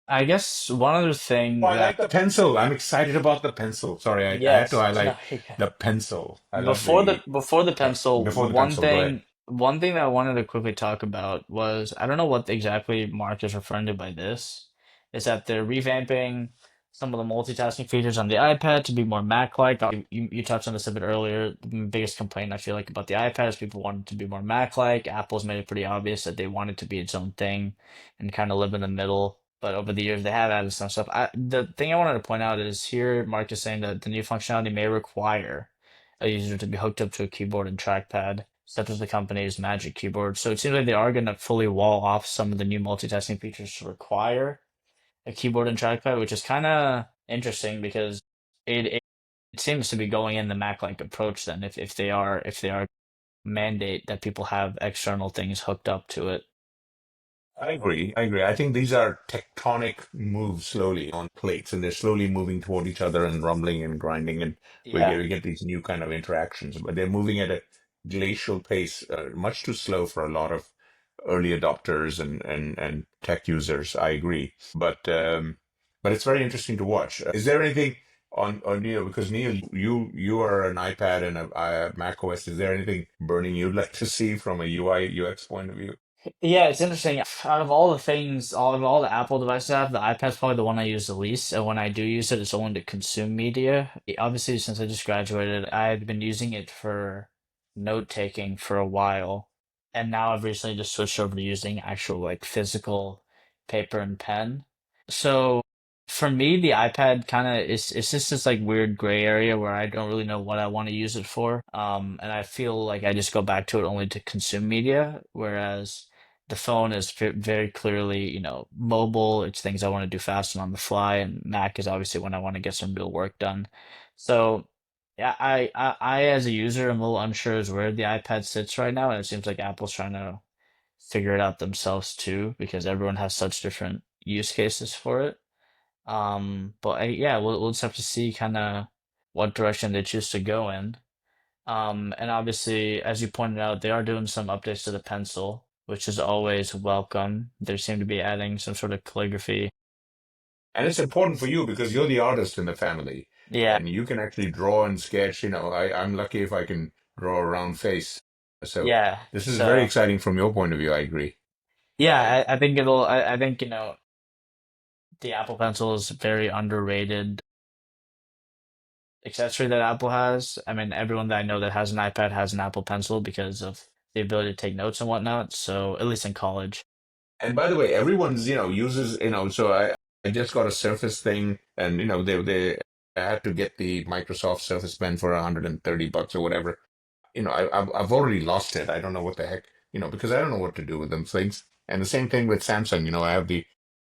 I guess one other Oh, thing I like that the pencil. I'm excited about the pencil. Sorry, I had to yes, no, highlight the pencil. I love before the yeah, pencil, before the pencil. Go ahead. one thing that I wanted to quickly talk about was I don't know what exactly Mark is referring to by this, is that they're revamping some of the multitasking features on the iPad to be more Mac-like. You touched on this a bit earlier. The biggest complaint I feel like about the iPad is people want it to be more Mac-like. Apple's made it pretty obvious that they want it to be its own thing and kind of live in the middle. But over the years, they have added some stuff. The thing I wanted to point out is here, Mark is saying that the new functionality may require a user to be hooked up to a keyboard and trackpad, such as the company's Magic Keyboard. So it seems like they are going to fully wall off some of the new multitasking features to require a keyboard and trackpad, which is kind of interesting because it seems to be going in the Mac-like approach then if they are mandate that people have external things hooked up to it. I agree. I agree. I think these are tectonic moves slowly on plates, and they're slowly moving toward each other and rumbling and grinding, and Yeah. we get these new kind of interactions. But they're moving at a glacial pace, much too slow for a lot of early adopters and tech users. I agree, but it's very interesting to watch. Is there anything on Neil? Because Neil, you are an iPad and a Mac OS. Is there anything burning you'd like to see from a UI UX point of view? Yeah, it's interesting. Out of all the things, all the Apple devices I have, the iPad's probably the one I use the least. And when I do use it, it's only to consume media. Obviously, since I just graduated, I had been using it for note taking for a while, and now I've recently just switched over to using actual like physical paper and pen. So for me, the iPad kind of is it's just this like weird gray area where I don't really know what I want to use it for. And I feel like I just go back to it only to consume media, whereas the phone is very clearly, mobile. It's things I want to do fast and on the fly, and Mac is obviously when I want to get some real work done. So, yeah, as a user, am a little unsure as where the iPad sits right now, and it seems like Apple's trying to figure it out themselves too, because everyone has such different use cases for it. But yeah, we'll just have to see kind of what direction they choose to go in. And obviously, as you pointed out, they are doing some updates to the pencil, which is always welcome. They seem to be adding some sort of calligraphy. And it's important for you because you're the artist in the family. Yeah, and you can actually draw and sketch. I'm lucky if I can draw a round face. So yeah. this is very So exciting from your point of view. I agree. yeah, I think I think the Apple Pencil is very underrated accessory that Apple has. I mean, everyone that I know that has an iPad has an Apple Pencil because of the ability to take notes and whatnot. So at least in college. And by the way, everyone's, uses, so I just got a Surface thing, and they I had to get the Microsoft Surface Pen for $130 or whatever. I've already lost it. I don't know what the heck, because I don't know what to do with them things. And the same thing with Samsung.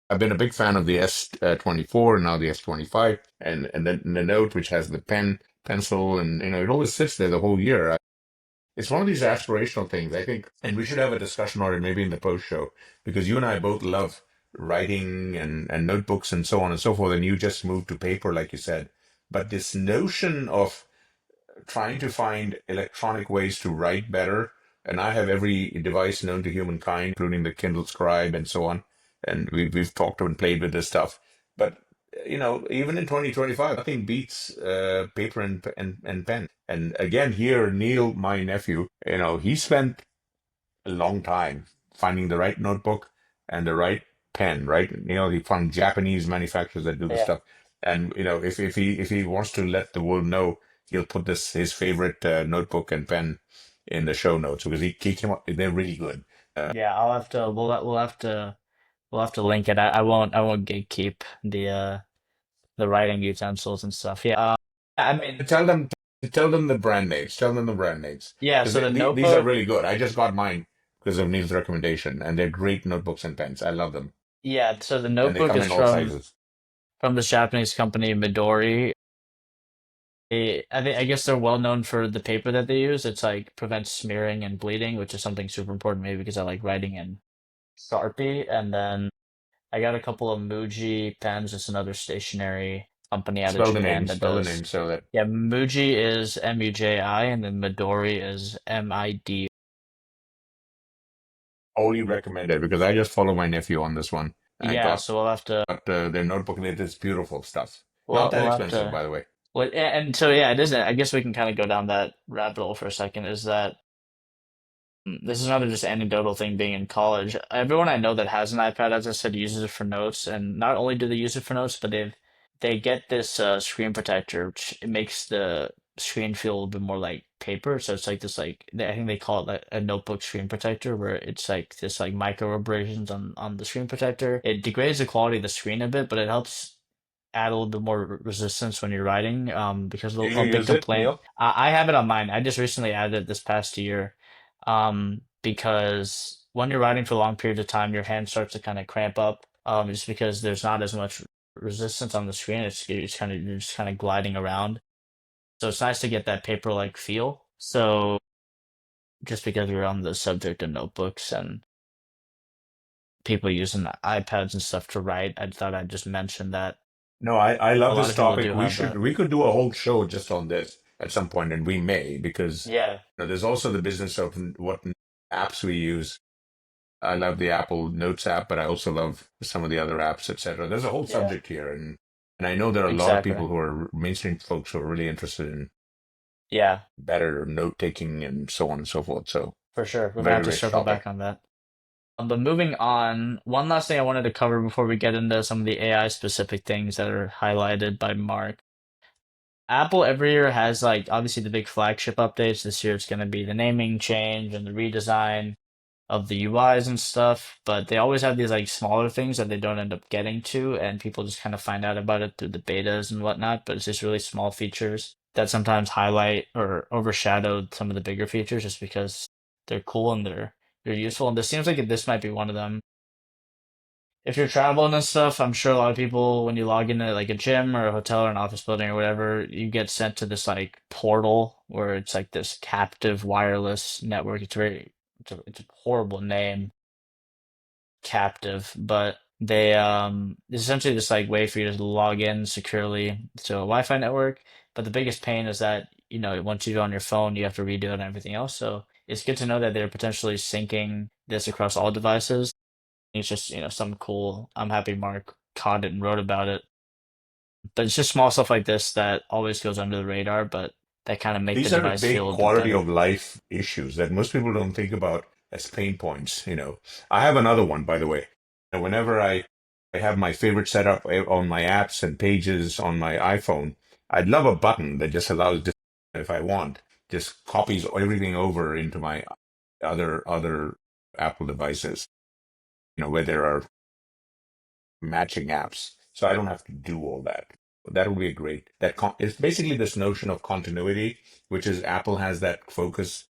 I've been a big fan of the S24 and now the S25, and then the Note, which has the pencil, and it always sits there the whole year. It's one of these aspirational things, I think, and we should have a discussion on it maybe in the post show, because you and I both love writing and notebooks and so on and so forth, and you just moved to paper, like you said. But this notion of trying to find electronic ways to write better, and I have every device known to humankind, including the Kindle Scribe and so on, and we've talked and played with this stuff. But even in 2025, nothing beats paper and pen. And again, here, Neil, my nephew, he spent a long time finding the right notebook and the right pen, right? He found Japanese manufacturers that do the Yeah. stuff. And if he wants to let the world know, he'll put this his favorite notebook and pen in the show notes, because he came up. They're really good. Yeah, I'll have to we'll have to link it. I won't gatekeep the writing utensils and stuff. Yeah. I mean, Tell them the brand names. Tell them the brand names, yeah, because so the these are notebook, really good. I just got mine because of Neil's recommendation, and they're great notebooks and pens. I love them, yeah, so the and they notebook come is in all sizes. from this Japanese company Midori. I guess they're well known for the paper that they use. It's like prevents smearing and bleeding, which is something super important maybe because I like writing in Sharpie. And then I got a couple of Muji pens. It's another stationery company out of Spell the Japan name. that Spell the does. name so that. Yeah, Muji is Muji, and then Midori is Mid. Wholly recommended, because I just follow my nephew on this one. I Yeah, got so their notebook, and it is beautiful stuff. Not that we'll have expensive, to. by the way. Well, and so yeah, it isn't. I guess we can kind of go down that rabbit hole for a second. Is that this is another just anecdotal thing being in college. Everyone I know that has an iPad, as I said, uses it for notes, and not only do they use it for notes, but they get this screen protector, which it makes the screen feel a little bit more like paper. So it's like this, like I think they call it like a notebook screen protector, where it's like this like micro abrasions on the screen protector. It degrades the quality of the screen a bit, but it helps add a little bit more resistance when you're writing. Because Do you a big use it, complaint. Neil? I have it on mine. I just recently added it this past year. Because when you're writing for long periods of time, your hand starts to kind of cramp up. Just because there's not as much resistance on the screen. It's kind of you're just kind of gliding around. So it's nice to get that paper-like feel. So just because we're on the subject of notebooks and people using iPads and stuff to write, I thought I'd just mention that No, I a love lot this of people topic. do have that. We could do a whole show just on this at some point, and we may, because Yeah, there's also the business of what apps we use. I love the Apple Notes app, but I also love some of the other apps, etc. There's a whole yeah, subject here, and I know there are a lot of exactly. people who are mainstream folks who are really interested in Yeah, better note taking and so on and so forth. So for sure. We're gonna have very to rich circle topic. back on that. But moving on, one last thing I wanted to cover before we get into some of the AI specific things that are highlighted by Mark. Apple every year has like obviously the big flagship updates. This year it's going to be the naming change and the redesign of the UIs and stuff, but they always have these like smaller things that they don't end up getting to, and people just kind of find out about it through the betas and whatnot. But it's just really small features that sometimes highlight or overshadow some of the bigger features just because they're cool and they're useful. And this seems like this might be one of them. If you're traveling and stuff, I'm sure a lot of people, when you log into like a gym or a hotel or an office building or whatever, you get sent to this like portal where it's like this captive wireless network. It's a horrible name, captive, but it's essentially this like way for you to log in securely to a Wi-Fi network. But the biggest pain is that, once you do it on your phone, you have to redo it and everything else. So it's good to know that they're potentially syncing this across all devices. It's just, some cool. I'm happy Mark caught it and wrote about it. But it's just small stuff like this that always goes under the radar, but that kind of make the These are device big feel a bit quality better. of life issues that most people don't think about as pain points. I have another one, by the way. And whenever I have my favorite setup on my apps and pages on my iPhone, I'd love a button that just allows, if I want, just copies everything over into my other Apple devices, where there are matching apps. So I don't have to do all that. That would be a great. It's basically this notion of continuity, which is Apple has that focus,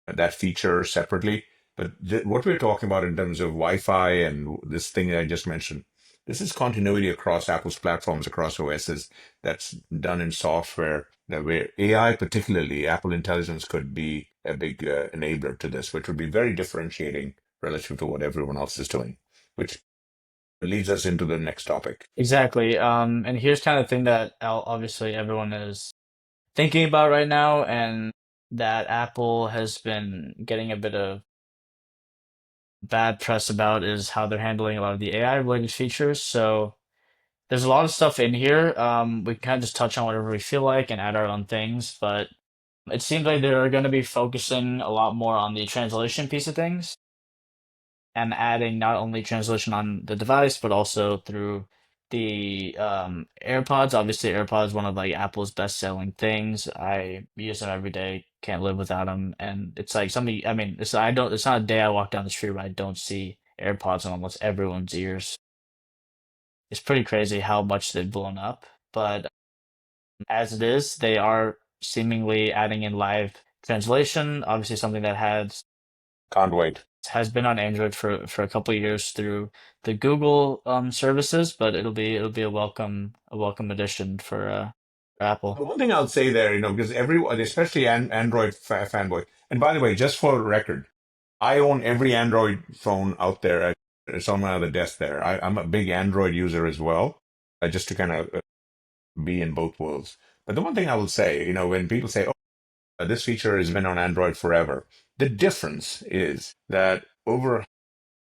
that feature separately. But what we're talking about in terms of Wi-Fi and this thing that I just mentioned, this is continuity across Apple's platforms, across OSs. That's done in software. That where AI, particularly Apple Intelligence, could be a big enabler to this, which would be very differentiating relative to what everyone else is doing. Which leads us into the next topic. Exactly. And here's kind of the thing that obviously everyone is thinking about right now, and that Apple has been getting a bit of bad press about is how they're handling a lot of the AI related features. So there's a lot of stuff in here. We can kind of just touch on whatever we feel like and add our own things, but it seems like they're going to be focusing a lot more on the translation piece of things and adding not only translation on the device, but also through the AirPods. Obviously, AirPods one of like Apple's best selling things. I use them every day, can't live without them, and it's like something. I mean, it's not a day I walk down the street where I don't see AirPods in almost everyone's ears. It's pretty crazy how much they've blown up, but as it is, they are seemingly adding in live translation. Obviously, something that Can't wait. has been on Android for a couple of years through the Google services, but it'll be a welcome addition for Apple. One thing I'll say there, because everyone, especially Android fanboy, and by the way, just for record, I own every Android phone out there. It's on my other desk there. I'm a big Android user as well, just to kind of be in both worlds. But the one thing I will say, when people say, oh, this feature has been on Android forever, the difference is that over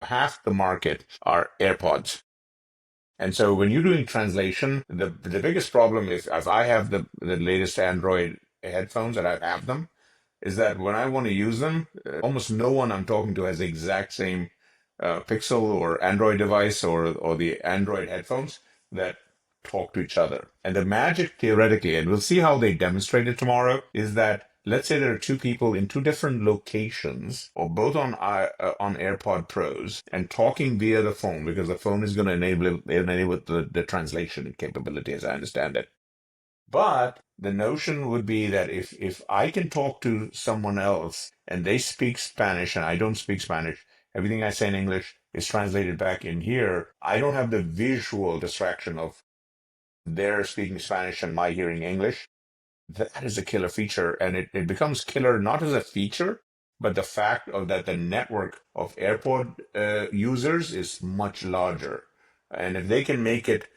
half the market are AirPods. And so when you're doing translation, the biggest problem is if I have the latest Android headphones and I have them, is that when I want to use them, almost no one I'm talking to has the exact same Pixel or Android device or the Android headphones that talk to each other. And the magic theoretically, and we'll see how they demonstrate it tomorrow, is that let's say there are two people in two different locations, or both on AirPod Pros, and talking via the phone because the phone is going to enable the translation capability, as I understand it. But the notion would be that if I can talk to someone else and they speak Spanish and I don't speak Spanish, everything I say in English is translated back in here. I don't have the visual distraction of their speaking Spanish and my hearing English. That is a killer feature, and it becomes killer not as a feature, but the fact of that the network of AirPod users is much larger. And if they can make it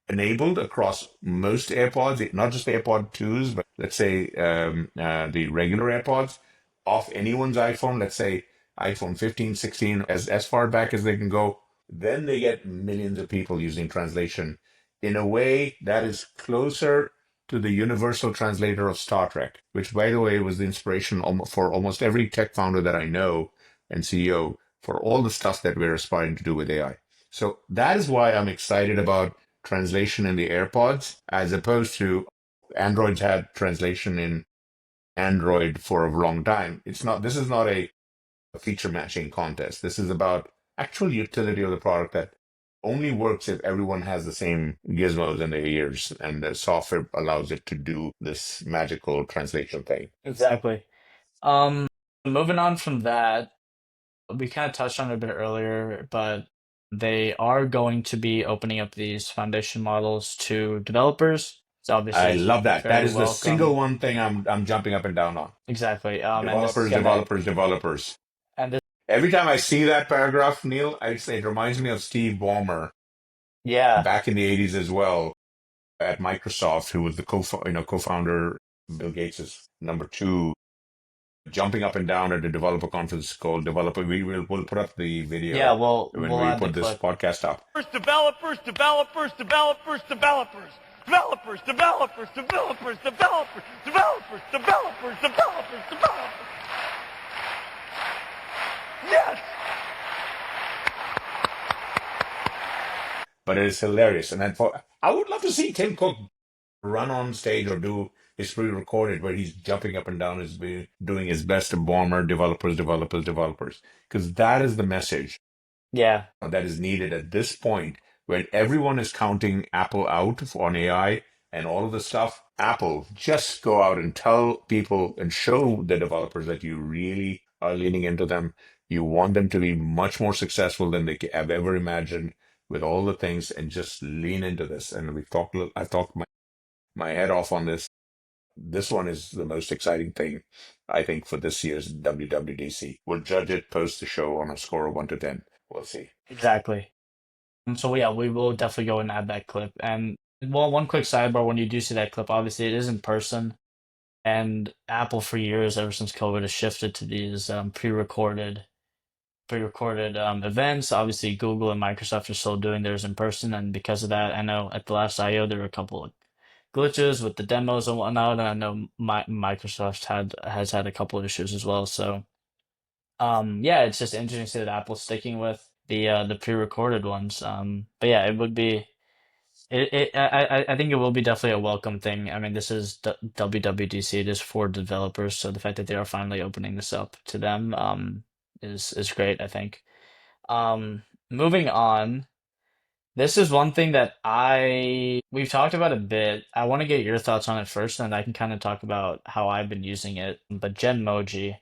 enabled across most AirPods, not just the AirPod 2s, but let's say the regular AirPods off anyone's iPhone, let's say iPhone 15, 16, as far back as they can go, then they get millions of people using translation in a way that is closer to the universal translator of Star Trek, which, by the way, was the inspiration for almost every tech founder that I know and CEO for all the stuff that we're aspiring to do with AI. So that is why I'm excited about translation in the AirPods, as opposed to Android's had translation in Android for a long time. This is not a feature matching contest. This is about actual utility of the product that only works if everyone has the same gizmos in their ears and the software allows it to do this magical translation thing. Exactly. Um, Moving on from that, we kind of touched on it a bit earlier, but they are going to be opening up these foundation models to developers. So I obviously, love that. That very is the single welcome. one thing I'm jumping up and down on. Exactly. And this is Developers, gonna, developers, developers. and this, Every time I see that paragraph, Neil, I say it reminds me of Steve Ballmer yeah, back in the 80s as well at Microsoft, who was the co-founder, Bill Gates' number two. jumping up and down at a developer conference called Developer. We'll put up the Yeah, video when we'll we add the put this clip. podcast up. Developers, developers, developers, developers, developers, developers, developers, developers, developers, developers, developers, developers. Yes! But it is hilarious. And then I would love to see Tim Cook run on stage or do his pre-recorded where he's jumping up and down, doing his best to bomber developers, developers, developers, because that is the message Yeah, that is needed at this point when everyone is counting Apple out on AI and all of this stuff. Apple, just go out and tell people and show the developers that you really are leaning into them. You want them to be much more successful than they have ever imagined with all the things, and just lean into this. And I've talked my head off on this. This one is the most exciting thing, I think, for this year's WWDC. We'll judge it post the show on a score of 1 to 10. We'll see. exactly. And so yeah, we will definitely go and add that clip. And well, one quick sidebar: when you do see that clip, obviously it is in person, and Apple for years, ever since COVID, has shifted to these pre-recorded events. Obviously, Google and Microsoft are still doing theirs in person, and because of that, I know at the last I/O there were a couple of glitches with the demos and whatnot, and I know Microsoft has had a couple of issues as well. So, yeah, it's just interesting to see that Apple's sticking with the pre-recorded ones. But yeah, it would be. I think it will be definitely a welcome thing. I mean, this is WWDC. It is for developers, so the fact that they are finally opening this up to them is great, I think. Moving on, this is one thing that we've talked about a bit. I want to get your thoughts on it first, and I can kind of talk about how I've been using it. But Genmoji,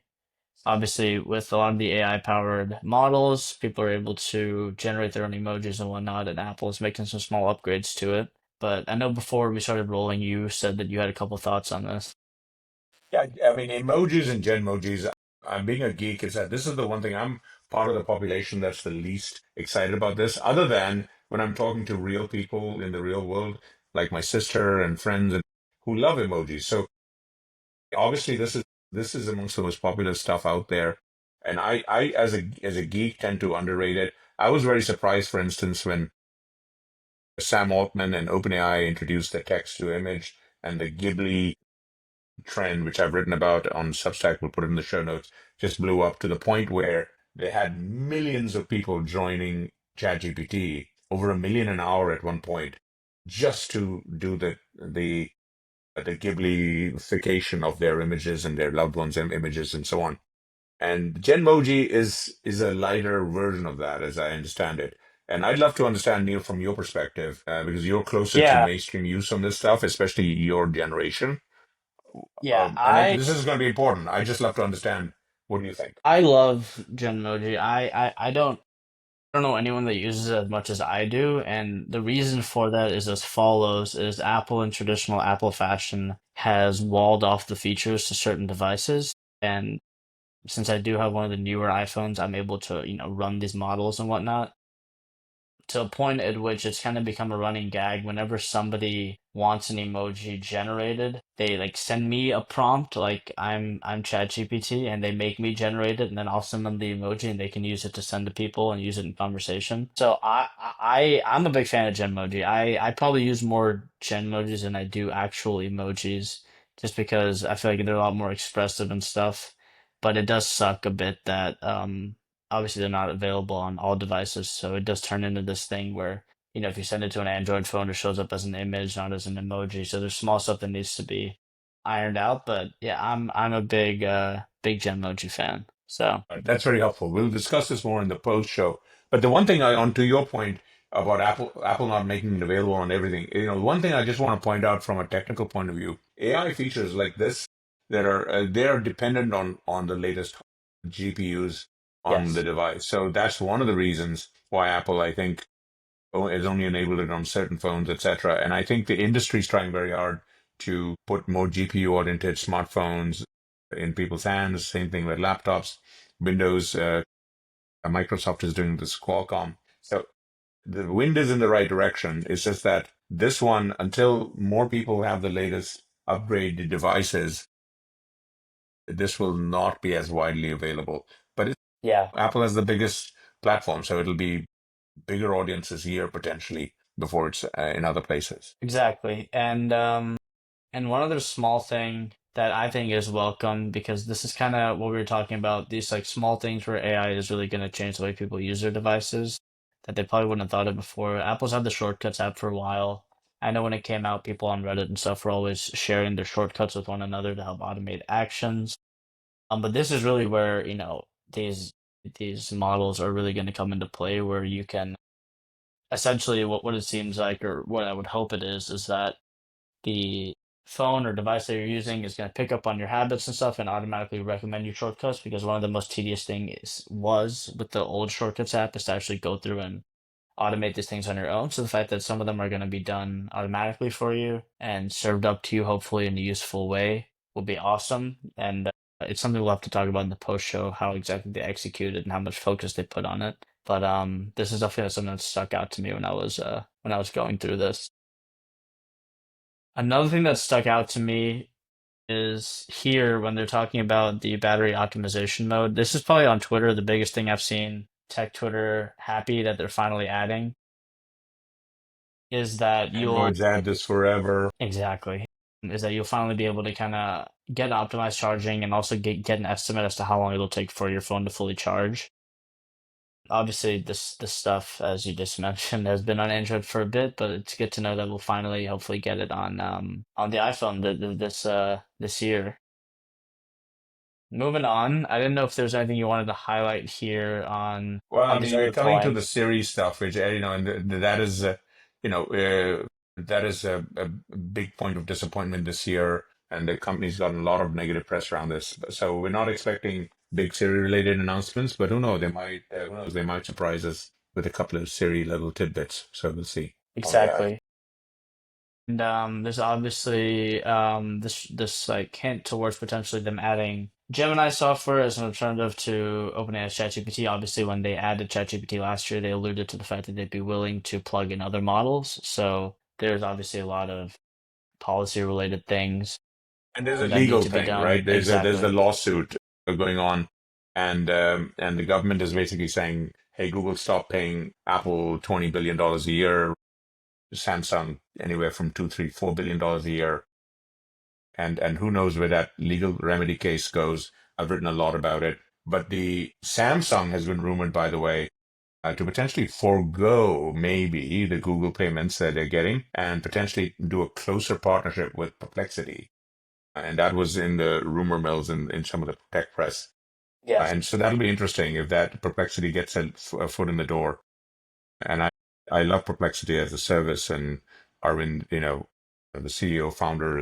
obviously, with a lot of the AI powered models, people are able to generate their own emojis and whatnot, and Apple is making some small upgrades to it. But I know before we started rolling, you said that you had a couple thoughts on this. Yeah, I mean, emojis and Genmojis, I'm being a geek, is that this is the one thing I'm part of the population that's the least excited about this, other than when I'm talking to real people in the real world, like my sister and friends who love emojis. So obviously this is amongst the most popular stuff out there. And I as a geek tend to underrate it. I was very surprised, for instance, when Sam Altman and OpenAI introduced the text to image and the Ghibli trend, which I've written about on Substack, we'll put it in the show notes, just blew up to the point where they had millions of people joining ChatGPT, over 1 million an hour at one point, just to do the Ghiblification of their images and their loved ones' images and so on. And Genmoji is a lighter version of that, as I understand it. And I'd love to understand, Neil, from your perspective, because you're closer to Yeah, mainstream use on this stuff, especially your generation. yeah, This is going to be important. I just love to understand, what do you think? I love Genmoji. I don't know anyone that uses it as much as I do, and the reason for that is as follows: is Apple in traditional Apple fashion has walled off the features to certain devices, and since I do have one of the newer iPhones, I'm able to, run these models and whatnot to a point at which it's kind of become a running gag. Whenever somebody wants an emoji generated, they like send me a prompt like I'm ChatGPT, and they make me generate it, and then I'll send them the emoji and they can use it to send to people and use it in conversation. So I'm a big fan of Genmoji. I probably use more Genmojis than I do actual emojis, just because I feel like they're a lot more expressive and stuff. But it does suck a bit that obviously they're not available on all devices, so it does turn into this thing where, if you send it to an Android phone, it shows up as an image, not as an emoji. So there's small stuff that needs to be ironed out. But yeah, I'm a big Genmoji fan. So That's very helpful. We'll discuss this more in the post show. But the one thing on to your point about Apple not making it available on everything, one thing I just want to point out from a technical point of view, AI features like this that are they are dependent on the latest GPUs on the yes, device. So that's one of the reasons why Apple, I think, has only enabled it on certain phones, etc. And I think the industry is trying very hard to put more GPU-oriented smartphones in people's hands. Same thing with laptops. Windows, Microsoft is doing this Qualcomm. So the wind is in the right direction. It's just that this one, until more people have the latest upgraded devices, this will not be as widely available. But Yeah, Apple has the biggest platform, so it'll be bigger audiences here potentially before it's in other places. exactly. And one other small thing that I think is welcome, because this is kind of what we were talking about, these like small things where AI is really going to change the way people use their devices that they probably wouldn't have thought of before. Apple's had the Shortcuts app for a while. I know when it came out, people on Reddit and stuff were always sharing their shortcuts with one another to help automate actions. But this is really where, these models are really going to come into play, where you can essentially what it seems like, or what I would hope it is that the phone or device that you're using is going to pick up on your habits and stuff and automatically recommend you shortcuts, because one of the most tedious things was with the old shortcuts app is to actually go through and automate these things on your own. So the fact that some of them are going to be done automatically for you and served up to you, hopefully in a useful way, will be awesome. And it's something we'll have to talk about in the post show, how exactly they executed and how much focus they put on it. But this is definitely something that stuck out to me when I was going through this. Another thing that stuck out to me is here when they're talking about the battery optimization mode. This is probably on Twitter the biggest thing I've seen tech Twitter happy that they're finally adding, is that you'll Androids add this forever. exactly is that you'll finally be able to kind of get optimized charging and also get an estimate as to how long it'll take for your phone to fully charge. Obviously, this stuff, as you just mentioned, has been on Android for a bit, but it's good to know that we'll finally, hopefully, get it on the iPhone this year. Moving on, I didn't know if there's anything you wanted to highlight here Well, I on these mean, we're other coming to the points. Siri stuff, which and that is, you know, that is a big point of disappointment this year, and the company's gotten a lot of negative press around this. So we're not expecting big Siri-related announcements, but who knows? Who knows? They might surprise us with a couple of Siri little tidbits. So we'll see on that. Exactly. And there's obviously this like hint towards potentially them adding Gemini software as an alternative to OpenAI's ChatGPT. Obviously, when they added ChatGPT last year, they alluded to the fact that they'd be willing to plug in other models. So there's obviously a lot of policy related things And there's a that need legal to be thing, done. right? There's the Exactly. lawsuit going on, and the government is basically saying, "Hey, Google, stop paying Apple $20 billion a year, Samsung anywhere from two, three, $4 billion a year, and who knows where that legal remedy case goes." I've written a lot about it, but the Samsung has been rumored, by the way, to potentially forego maybe the Google payments that they're getting and potentially do a closer partnership with Perplexity. And that was in the rumor mills in some of the tech press. Yes. And so that'll be interesting if that Perplexity gets a foot in the door. And I love Perplexity as a service, and Arvind, the CEO founder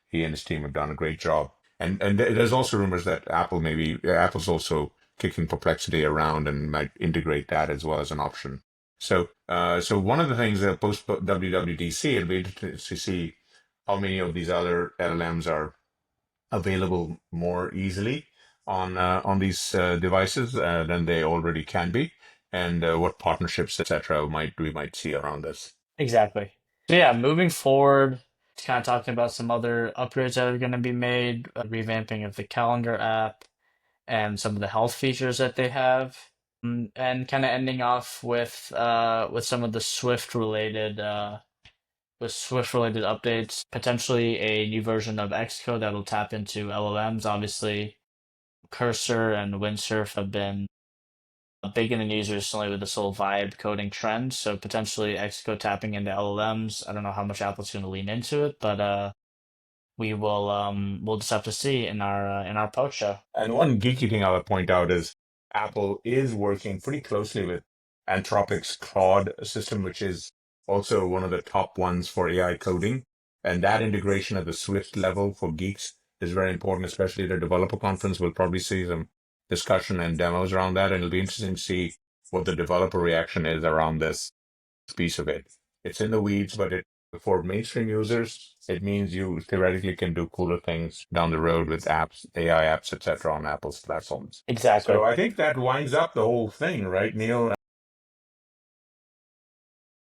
he and his team have done a great job. And there's also rumors that Apple's also kicking Perplexity around and might integrate that as well as an option. So one of the things that post WWDC, it'll be interesting to see how many of these other LLMs are available more easily on these devices than they already can be, and what partnerships, etc., we might see around this. Exactly. So yeah, moving forward, kind of talking about some other upgrades that are going to be made, revamping of the calendar app, and some of the health features that they have. And kind of ending off with some of the Swift related updates, potentially a new version of Xcode that'll tap into LLMs. Obviously, Cursor and Windsurf have been big in the news recently with this whole vibe coding trend. So potentially Xcode tapping into LLMs. I don't know how much Apple's going to lean into it, but we'll just have to see in our post show. And one geeky thing I would point out is Apple is working pretty closely with Anthropic's Claude system, which is also one of the top ones for AI coding. And that integration at the Swift level for geeks is very important, especially at the developer conference. We'll probably see some discussion and demos around that. And it'll be interesting to see what the developer reaction is around this piece of it. It's in the weeds, but for mainstream users, it means you theoretically can do cooler things down the road with apps, AI apps, etc., on Apple's platforms. So Exactly. I think that winds up the whole thing, right, Neil?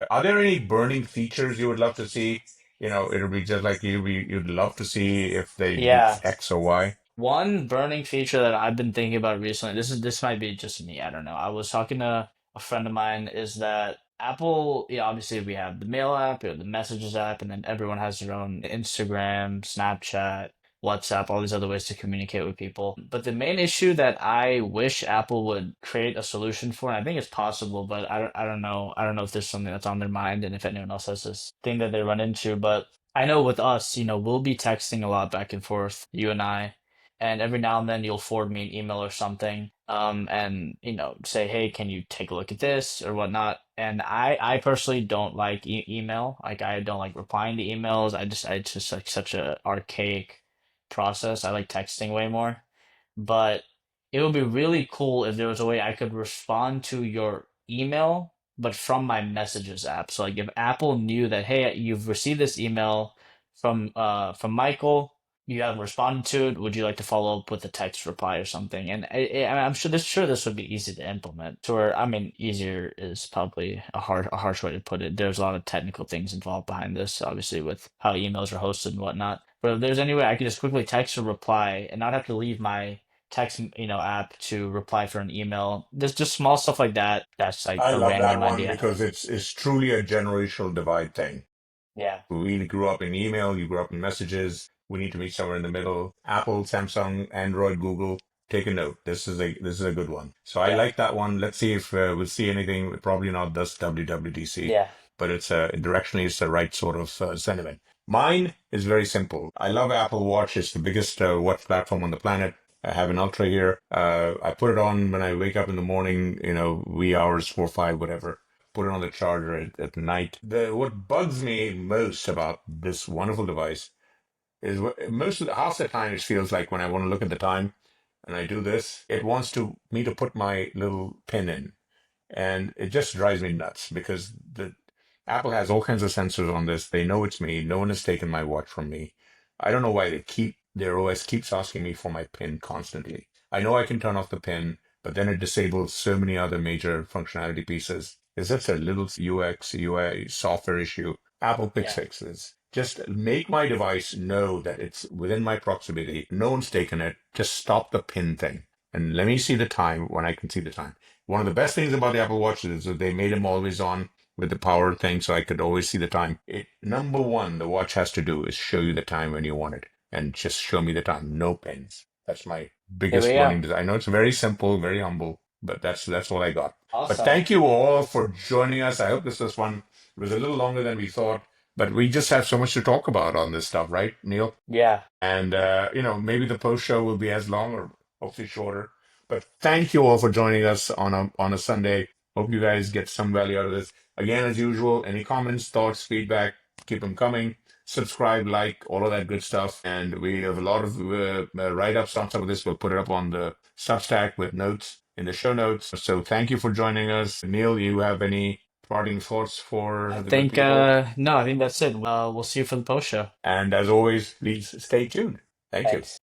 Are there any burning features you would love to see? It'll be just like you'd love to see if they do Yeah. X or Y. One burning feature that I've been thinking about recently, this might be just me, I don't know. I was talking to a friend of mine, is that Apple, yeah, obviously we have the Mail app, we have the Messages app, and then everyone has their own Instagram, Snapchat, WhatsApp, all these other ways to communicate with people. But the main issue that I wish Apple would create a solution for, and I think it's possible, but I don't know. I don't know if there's something that's on their mind and if anyone else has this thing that they run into. But I know with us, we'll be texting a lot back and forth, you and I, and every now and then you'll forward me an email or something, and say, hey, can you take a look at this or whatnot. And I personally don't like email. Like, I don't like replying to emails. I just like such a archaic process. I like texting way more. But it would be really cool if there was a way I could respond to your email, but from my Messages app. So like, if Apple knew that, hey, you've received this email from Michael, you haven't responded to it. Would you like to follow up with a text reply or something? And I'm sure this would be easy to implement. To where, I mean, easier is probably a harsh way to put it. There's a lot of technical things involved behind this, obviously, with how emails are hosted and whatnot. But if there's any way I could just quickly text or reply and not have to leave my text app to reply for an email, there's just small stuff like that. That's like I a love that random one idea. because it's truly a generational divide thing. Yeah, We grew up in email, you grew up in messages. We need to meet somewhere in the middle. Apple, Samsung, Android, Google. Take a note. This is a good one. So I yeah, like that one. Let's see if we'll see anything. Probably not this WWDC, yeah, but it's directionally it's the right sort of sentiment. Mine is very simple. I love Apple Watch. It's the biggest watch platform on the planet. I have an Ultra here. I put it on when I wake up in the morning. Wee hours, 4, 5, whatever, put it on the charger at night. What bugs me most about this wonderful device is half the time it feels like when I want to look at the time and I do this, it wants me to put my little pin in, and it just drives me nuts because the Apple has all kinds of sensors on this. They know it's me. No one has taken my watch from me. I don't know why their OS keeps asking me for my PIN constantly. I know I can turn off the PIN, but then it disables so many other major functionality pieces. It's just a little UX, UI software issue. Apple quick yeah. fixes. Just make my device know that it's within my proximity. No one's taken it. Just stop the PIN thing. And let me see the time when I can see the time. One of the best things about the Apple Watch is that they made them always on with the power thing so I could always see the time. Number one, the watch has to do is show you the time when you want it and just show me the time. No pins. That's my Here we biggest go. learning. I know it's very simple, very humble, but that's what I got. But Awesome. thank you all for joining us. I hope this was fun. It was a little longer than we thought, but we just have so much to talk about on this stuff, right, Neil? Yeah. And maybe the post show will be as long or hopefully shorter. But thank you all for joining us on a Sunday. Hope you guys get some value out of this. Again, as usual, any comments, thoughts, feedback, keep them coming. Subscribe, like, all of that good stuff. And we have a lot of write-ups on some of this. We'll put it up on the Substack with notes in the show notes. So thank you for joining us. Neil, you have any parting thoughts I for the good think people? no, I think that's it. We'll see you for the post show. And as always, please stay tuned. Thank you. Thanks.